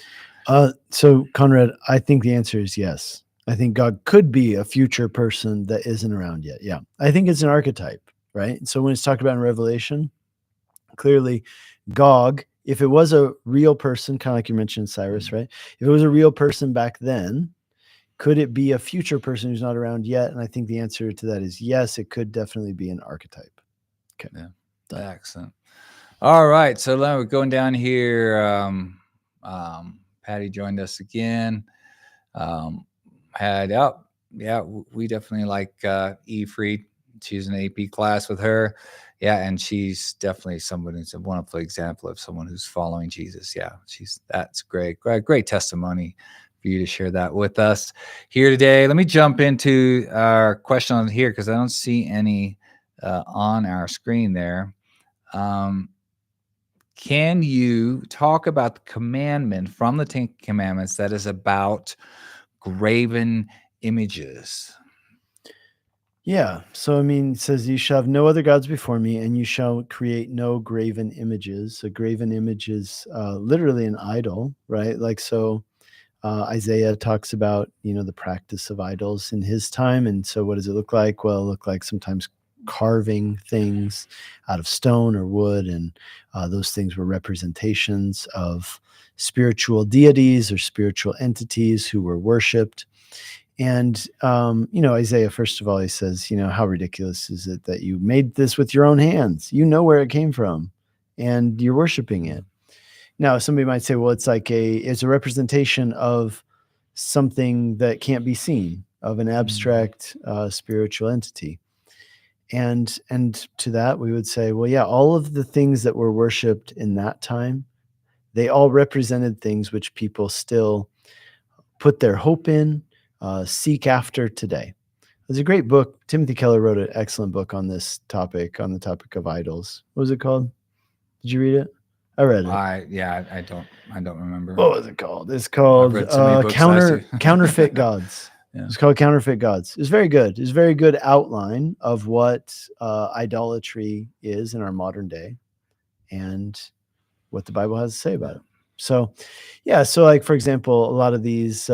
B: So Conrad, I think the answer is yes. I think Gog could be a future person that isn't around yet. Yeah. I think it's an archetype, right? So when it's talked about in Revelation, clearly Gog, if it was a real person, kind of like you mentioned Cyrus, right? If it was a real person back then, could it be a future person who's not around yet? And I think the answer to that is yes, it could definitely be an archetype.
A: Okay. Yeah. Excellent. All right. So now we're going down here. Patty joined us again. We definitely like E. Fried. She's an AP class with her. Yeah, and she's definitely someone who's a wonderful example of someone who's following Jesus. Yeah, that's great. Great testimony for you to share that with us here today. Let me jump into our question on here because I don't see any on our screen there. Can you talk about the commandment from the Ten Commandments that is about graven images?
B: Yeah. So, it says, you shall have no other gods before me, and you shall create no graven images. A graven image is literally an idol, right? Isaiah talks about, the practice of idols in his time. And so what does it look like? Well, it looked like sometimes carving things out of stone or wood. And those things were representations of spiritual deities or spiritual entities who were worshipped. And, Isaiah, first of all, he says, how ridiculous is it that you made this with your own hands? You know where it came from and you're worshiping it. Now, somebody might say, well, it's a representation of something that can't be seen. of an abstract spiritual entity. And to that we would say, well, yeah, all of the things that were worshipped in that time, they all represented things which people still put their hope in, seek after today. There's a great book. Timothy Keller wrote an excellent book on this topic, on the topic of idols. What was it called? Did you read it? I read it.
A: I don't remember.
B: What was it called? It's called
A: read so many books last year.
B: Counterfeit Gods.
A: Yeah.
B: It's called Counterfeit Gods. It's very good. It's a very good outline of what idolatry is in our modern day and what the Bible has to say about it. So, yeah. So, like, for example, a lot of these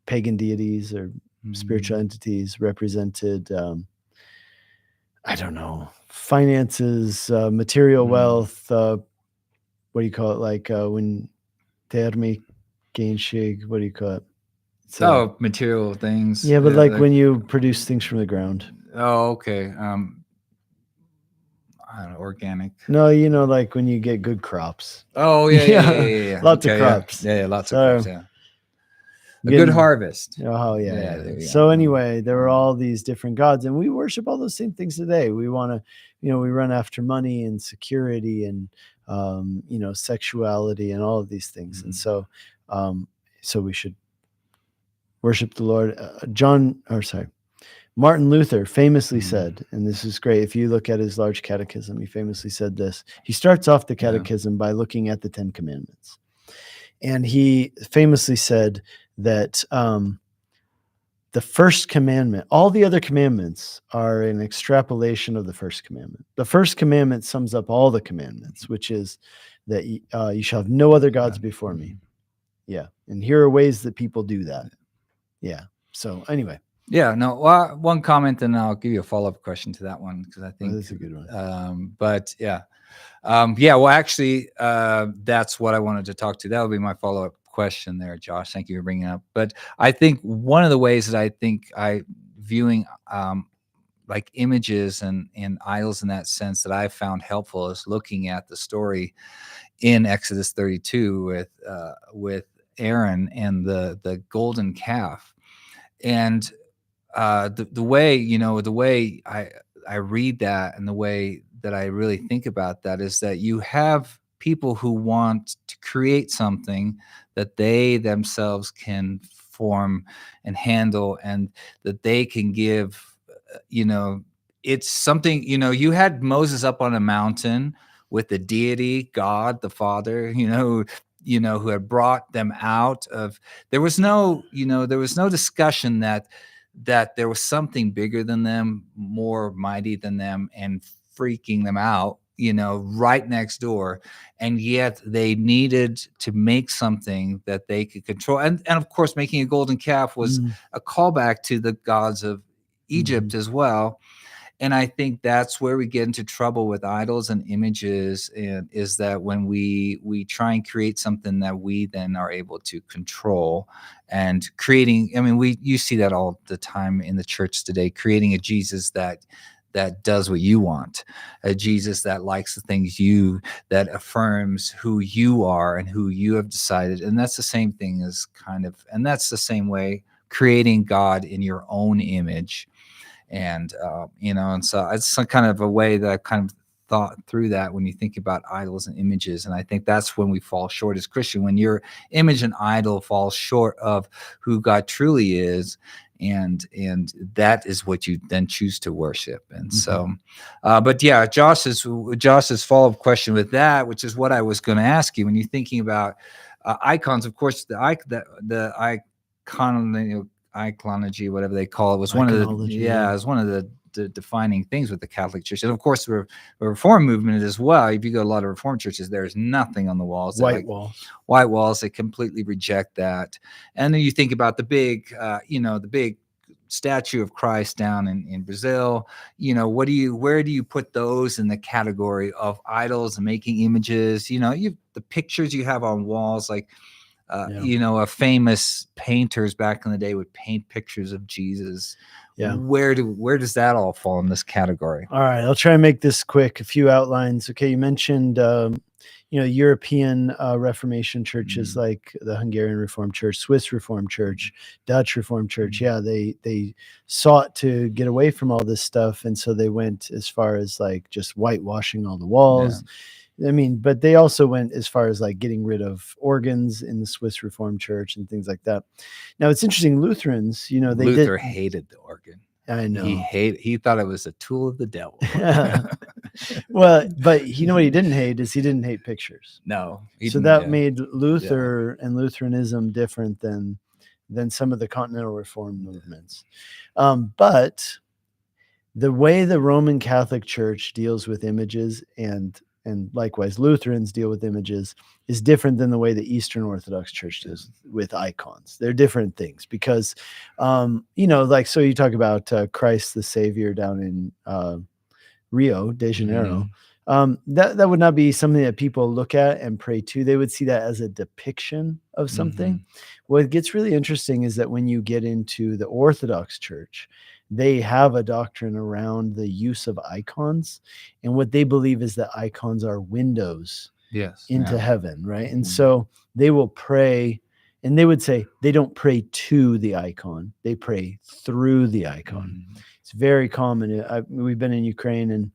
B: pagan deities or spiritual entities represented, I don't know, finances, material wealth. What do you call it? Like when termic gainshig, what do you call it?
A: Material things.
B: Yeah, but like when you produce things from the ground.
A: Oh, okay. I don't know, organic.
B: No, you know, like when you get good crops.
A: Oh, yeah.
B: Lots of crops.
A: Yeah, lots of crops, yeah. A
B: Getting,
A: good harvest.
B: Oh, yeah. So anyway, there were all these different gods, and we worship all those same things today. We want to, we run after money and security and, sexuality and all of these things. And so we should worship the Lord. Martin Luther famously said, and this is great, if you look at his large catechism, he famously said this. He starts off the catechism by looking at the 10 commandments. And he famously said that the first commandment, all the other commandments are an extrapolation of the first commandment. The first commandment sums up all the commandments, which is that you shall have no other gods before me. Yeah. And here are ways that people do that. Yeah. So anyway.
A: Yeah, no, one comment, and I'll give you a follow-up question to that one, because I think
B: that's a good one.
A: But yeah. Well, actually, that's what I wanted to talk to. That would be my follow-up question there, Josh. Thank you for bringing it up. But I think one of the ways that I think viewing like images and idols in that sense that I found helpful is looking at the story in Exodus 32 with Aaron and the golden calf. And the way I read that, and the way that I really think about that, is that you have people who want to create something that they themselves can form and handle, and that they can give, it's something, you had Moses up on a mountain with the deity, God, the Father, who had brought them out of, there was no discussion that there was something bigger than them, more mighty than them, and freaking them out, right next door. And yet they needed to make something that they could control. And of course, making a golden calf was a callback to the gods of Egypt as well. And I think that's where we get into trouble with idols and images, is that when we try and create something that we then are able to control, and creating, you see that all the time in the church today, creating a Jesus that does what you want, a Jesus that likes the things that affirms who you are and who you have decided. And that's the same thing as and that's the same way, creating God in your own image. And, and so it's some kind of a way that I've kind of thought through that when you think about idols and images. And I think that's when we fall short as Christian, when your image and idol falls short of who God truly is. And that is what you then choose to worship. And so, but yeah, Josh's follow-up question with that, which is what I was going to ask you, when you're thinking about icons, of course, the iconology, whatever they call it, was one of the defining things with the Catholic Church. And of course, the Reform movement as well. If you go to a lot of Reformed churches, there's nothing on the walls. White walls. They completely reject that. And then you think about the big, the big statue of Christ down in Brazil. Where do you put those in the category of idols and making images? The pictures you have on walls, like, famous painters back in the day would paint pictures of Jesus. Yeah. Where does that all fall in this category?
B: All right, I'll try and make this quick. A few outlines. Okay, you mentioned European Reformation churches like the Hungarian Reformed Church, Swiss Reformed Church, Dutch Reformed Church. Yeah, they sought to get away from all this stuff, and so they went as far as like just whitewashing all the walls. I mean, but they also went as far as like getting rid of organs in the Swiss Reformed Church and things like that. Now it's interesting, Lutherans,
A: Luther hated the organ.
B: I know.
A: He thought it was a tool of the devil.
B: Well, but you know what he didn't hate is he didn't hate pictures.
A: No.
B: So that made Luther and Lutheranism different than some of the Continental Reformed movements. But the way the Roman Catholic Church deals with images and likewise Lutherans deal with images is different than the way the Eastern Orthodox Church deals with icons. They're different things because, so you talk about Christ the Savior down in Rio de Janeiro. That would not be something that people look at and pray to. They would see that as a depiction of something. What gets really interesting is that when you get into the Orthodox Church, they have a doctrine around the use of icons. And what they believe is that icons are windows into heaven, right? And so they will pray, and they would say they don't pray to the icon. They pray through the icon. It's very common. We've been in Ukraine, and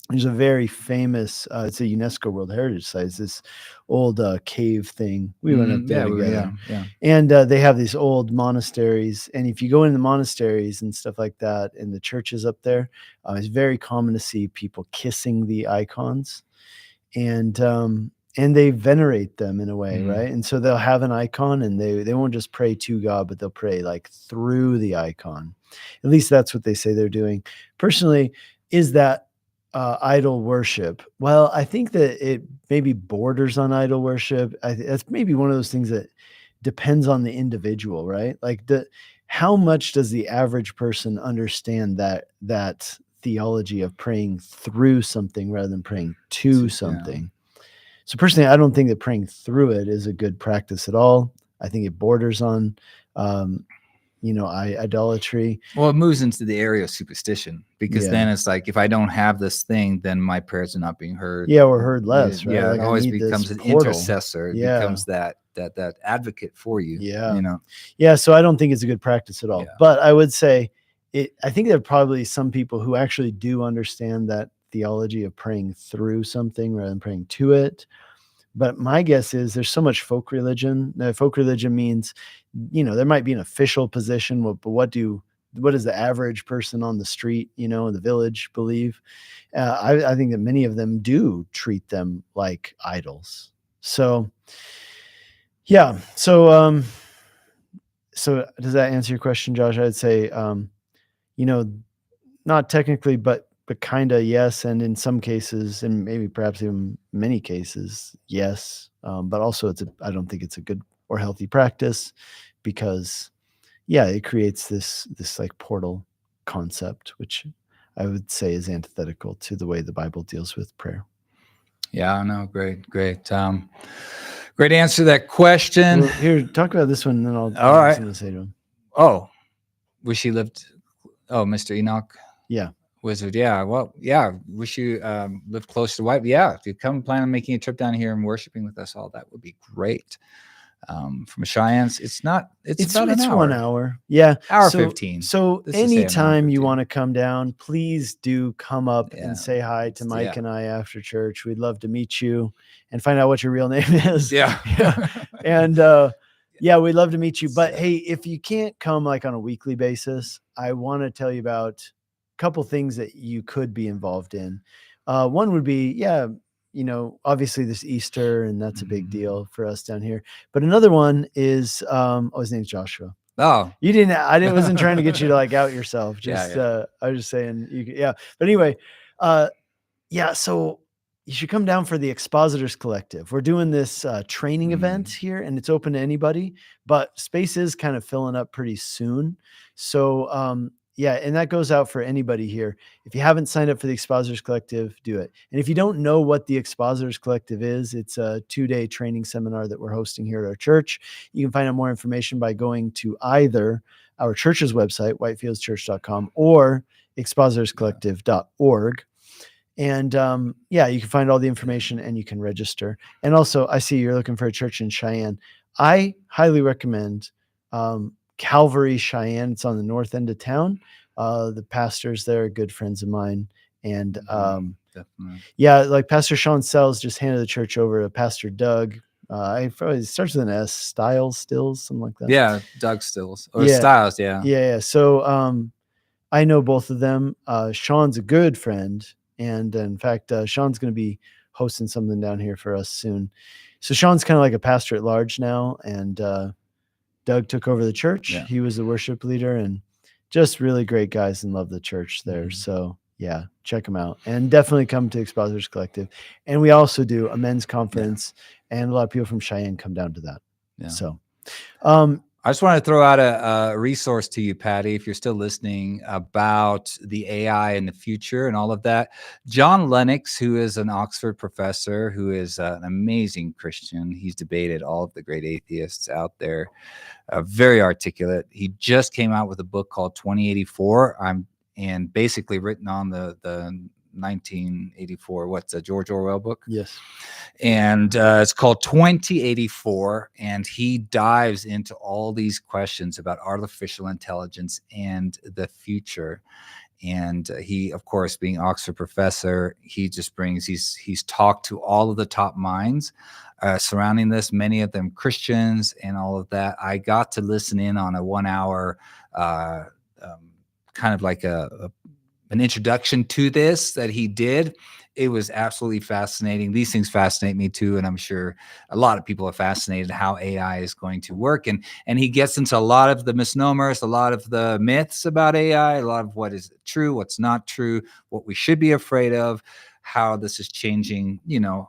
B: there's a very famous, it's a UNESCO World Heritage Site. It's this old cave thing. We went up there together. And they have these old monasteries. And if you go in the monasteries and stuff like that, and the churches up there, it's very common to see people kissing the icons. And they venerate them in a way, right? And so they'll have an icon, and they won't just pray to God, but they'll pray like through the icon. At least that's what they say they're doing. Personally, is that idol worship? Well, I think that it maybe borders on idol worship. That's maybe one of those things that depends on the individual, right? Like how much does the average person understand that theology of praying through something rather than praying to something? So personally, I don't think that praying through it is a good practice at all. I think it borders on idolatry.
A: Well, it moves into the area of superstition, because then it's like, if I don't have this thing, then my prayers are not being heard.
B: Yeah, or heard less, right?
A: Yeah, it always becomes an intercessor. It becomes that advocate for you.
B: Yeah, so I don't think it's a good practice at all. But I would say I think there are probably some people who actually do understand that theology of praying through something rather than praying to it. But my guess is there's so much folk religion. Folk religion means, there might be an official position, but what does the average person on the street, in the village believe? I think that many of them do treat them like idols. So, yeah. So does that answer your question, Josh? I'd say, not technically, but kind of yes, and in some cases, and maybe perhaps even many cases, yes. But also, I don't think it's a good or healthy practice, because, it creates this like portal concept, which I would say is antithetical to the way the Bible deals with prayer.
A: Yeah, no, great. Great answer to that question.
B: Well, here, talk about this one, and then I'll
A: right.
B: something to say to him.
A: Oh, wish he lived. Oh, Mr. Enoch.
B: Yeah.
A: Wizard. Yeah. Well, yeah. Wish you lived close to White. Yeah. If you plan on making a trip down here and worshiping with us all, that would be great. From Cheyenne's, it's about an hour.
B: 1 hour. Yeah.
A: Hour 15.
B: So anytime you want to come down, please do come up and say hi to Mike and I after church. We'd love to meet you and find out what your real name is.
A: Yeah.
B: And we'd love to meet you. But hey, if you can't come like on a weekly basis, I want to tell you about couple things that you could be involved in. One would be, obviously this Easter, and that's a big deal for us down here. But another one is, his name's Joshua.
A: Oh,
B: you didn't, wasn't trying to get you to like out yourself. Just, I was just saying, but anyway, so you should come down for the Expositors Collective. We're doing this training event here, and it's open to anybody, but space is kind of filling up pretty soon. So, and that goes out for anybody here. If you haven't signed up for the Expositors Collective, do it. And if you don't know what the Expositors Collective is, it's a 2-day training seminar that we're hosting here at our church. You can find out more information by going to either our church's website, whitefieldschurch.com, or expositorscollective.org. And yeah, you can find all the information and you can register. And also, I see you're looking for a church in Cheyenne. I highly recommend Calvary Cheyenne. It's on the north end of town. The pastors there are good friends of mine. And
A: Definitely.
B: yeah, like Pastor Sean Sells just handed the church over to Pastor Doug. It starts with an S, Stills, something like that.
A: Yeah, Doug Stills or
B: Yeah.
A: Styles. Yeah.
B: Yeah. So I know both of them. Sean's a good friend. And in fact, Sean's going to be hosting something down here for us soon. So Sean's kind of like a pastor at large now. And Doug took over the church.
A: Yeah.
B: He was the worship leader and just really great guys and love the church there.
A: Mhm.
B: So yeah, check them out and definitely come to Expositors Collective. And we also do a men's conference and a lot of people from Cheyenne come down to that.
A: Yeah.
B: So
A: I just want to throw out a resource to you, Patty, if you're still listening, about the AI in the future and all of that. John Lennox, who is an Oxford professor, who is an amazing Christian. He's debated all of the great atheists out there, very articulate. He just came out with a book called 2084. And basically written on the 1984, what's a George Orwell book?
B: Yes.
A: And it's called 2084. And he dives into all these questions about artificial intelligence and the future. And he, of course, being Oxford professor, he just brings, he's talked to all of the top minds surrounding this, many of them Christians and all of that. I got to listen in on a 1 hour kind of like an introduction to this that he did. It was absolutely fascinating. These things fascinate me too, and I'm sure a lot of people are fascinated how AI is going to work. And he gets into a lot of the misnomers, a lot of the myths about AI, a lot of what is true, what's not true, what we should be afraid of, how this is changing,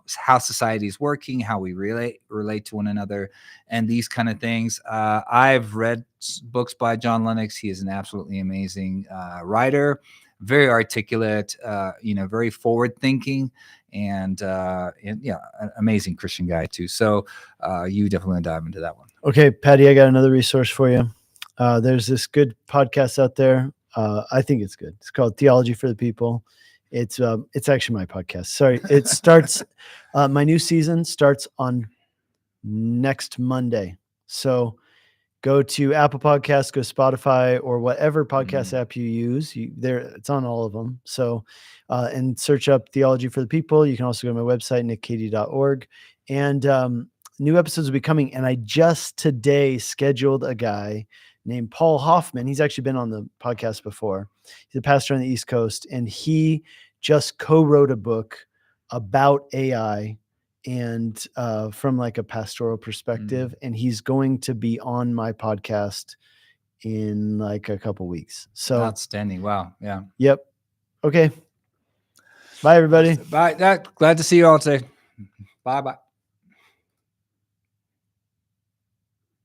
A: how society is working, how we relate to one another, and these kind of things. I've read books by John Lennox. He is an absolutely amazing writer, very articulate, very forward thinking, and yeah, an amazing Christian guy too. So you definitely want to dive into that one.
B: Okay, Patty, I got another resource for you. There's this good podcast out there. I think it's good. It's called Theology for the People. It's actually my podcast. Sorry. It starts, my new season starts on next Monday. So go to Apple Podcasts, go Spotify, or whatever podcast app you use. It's on all of them. So, and search up Theology for the People. You can also go to my website, nickcady.org. And new episodes will be coming. And I just today scheduled a guy named Paul Hoffman. He's actually been on the podcast before. He's a pastor on the East Coast, and he just co-wrote a book about AI and from like a pastoral perspective. And he's going to be on my podcast in like a couple weeks. So
A: outstanding. Wow. Yeah.
B: Yep. Okay. Bye, everybody.
A: Bye. Glad to see you all today. Bye.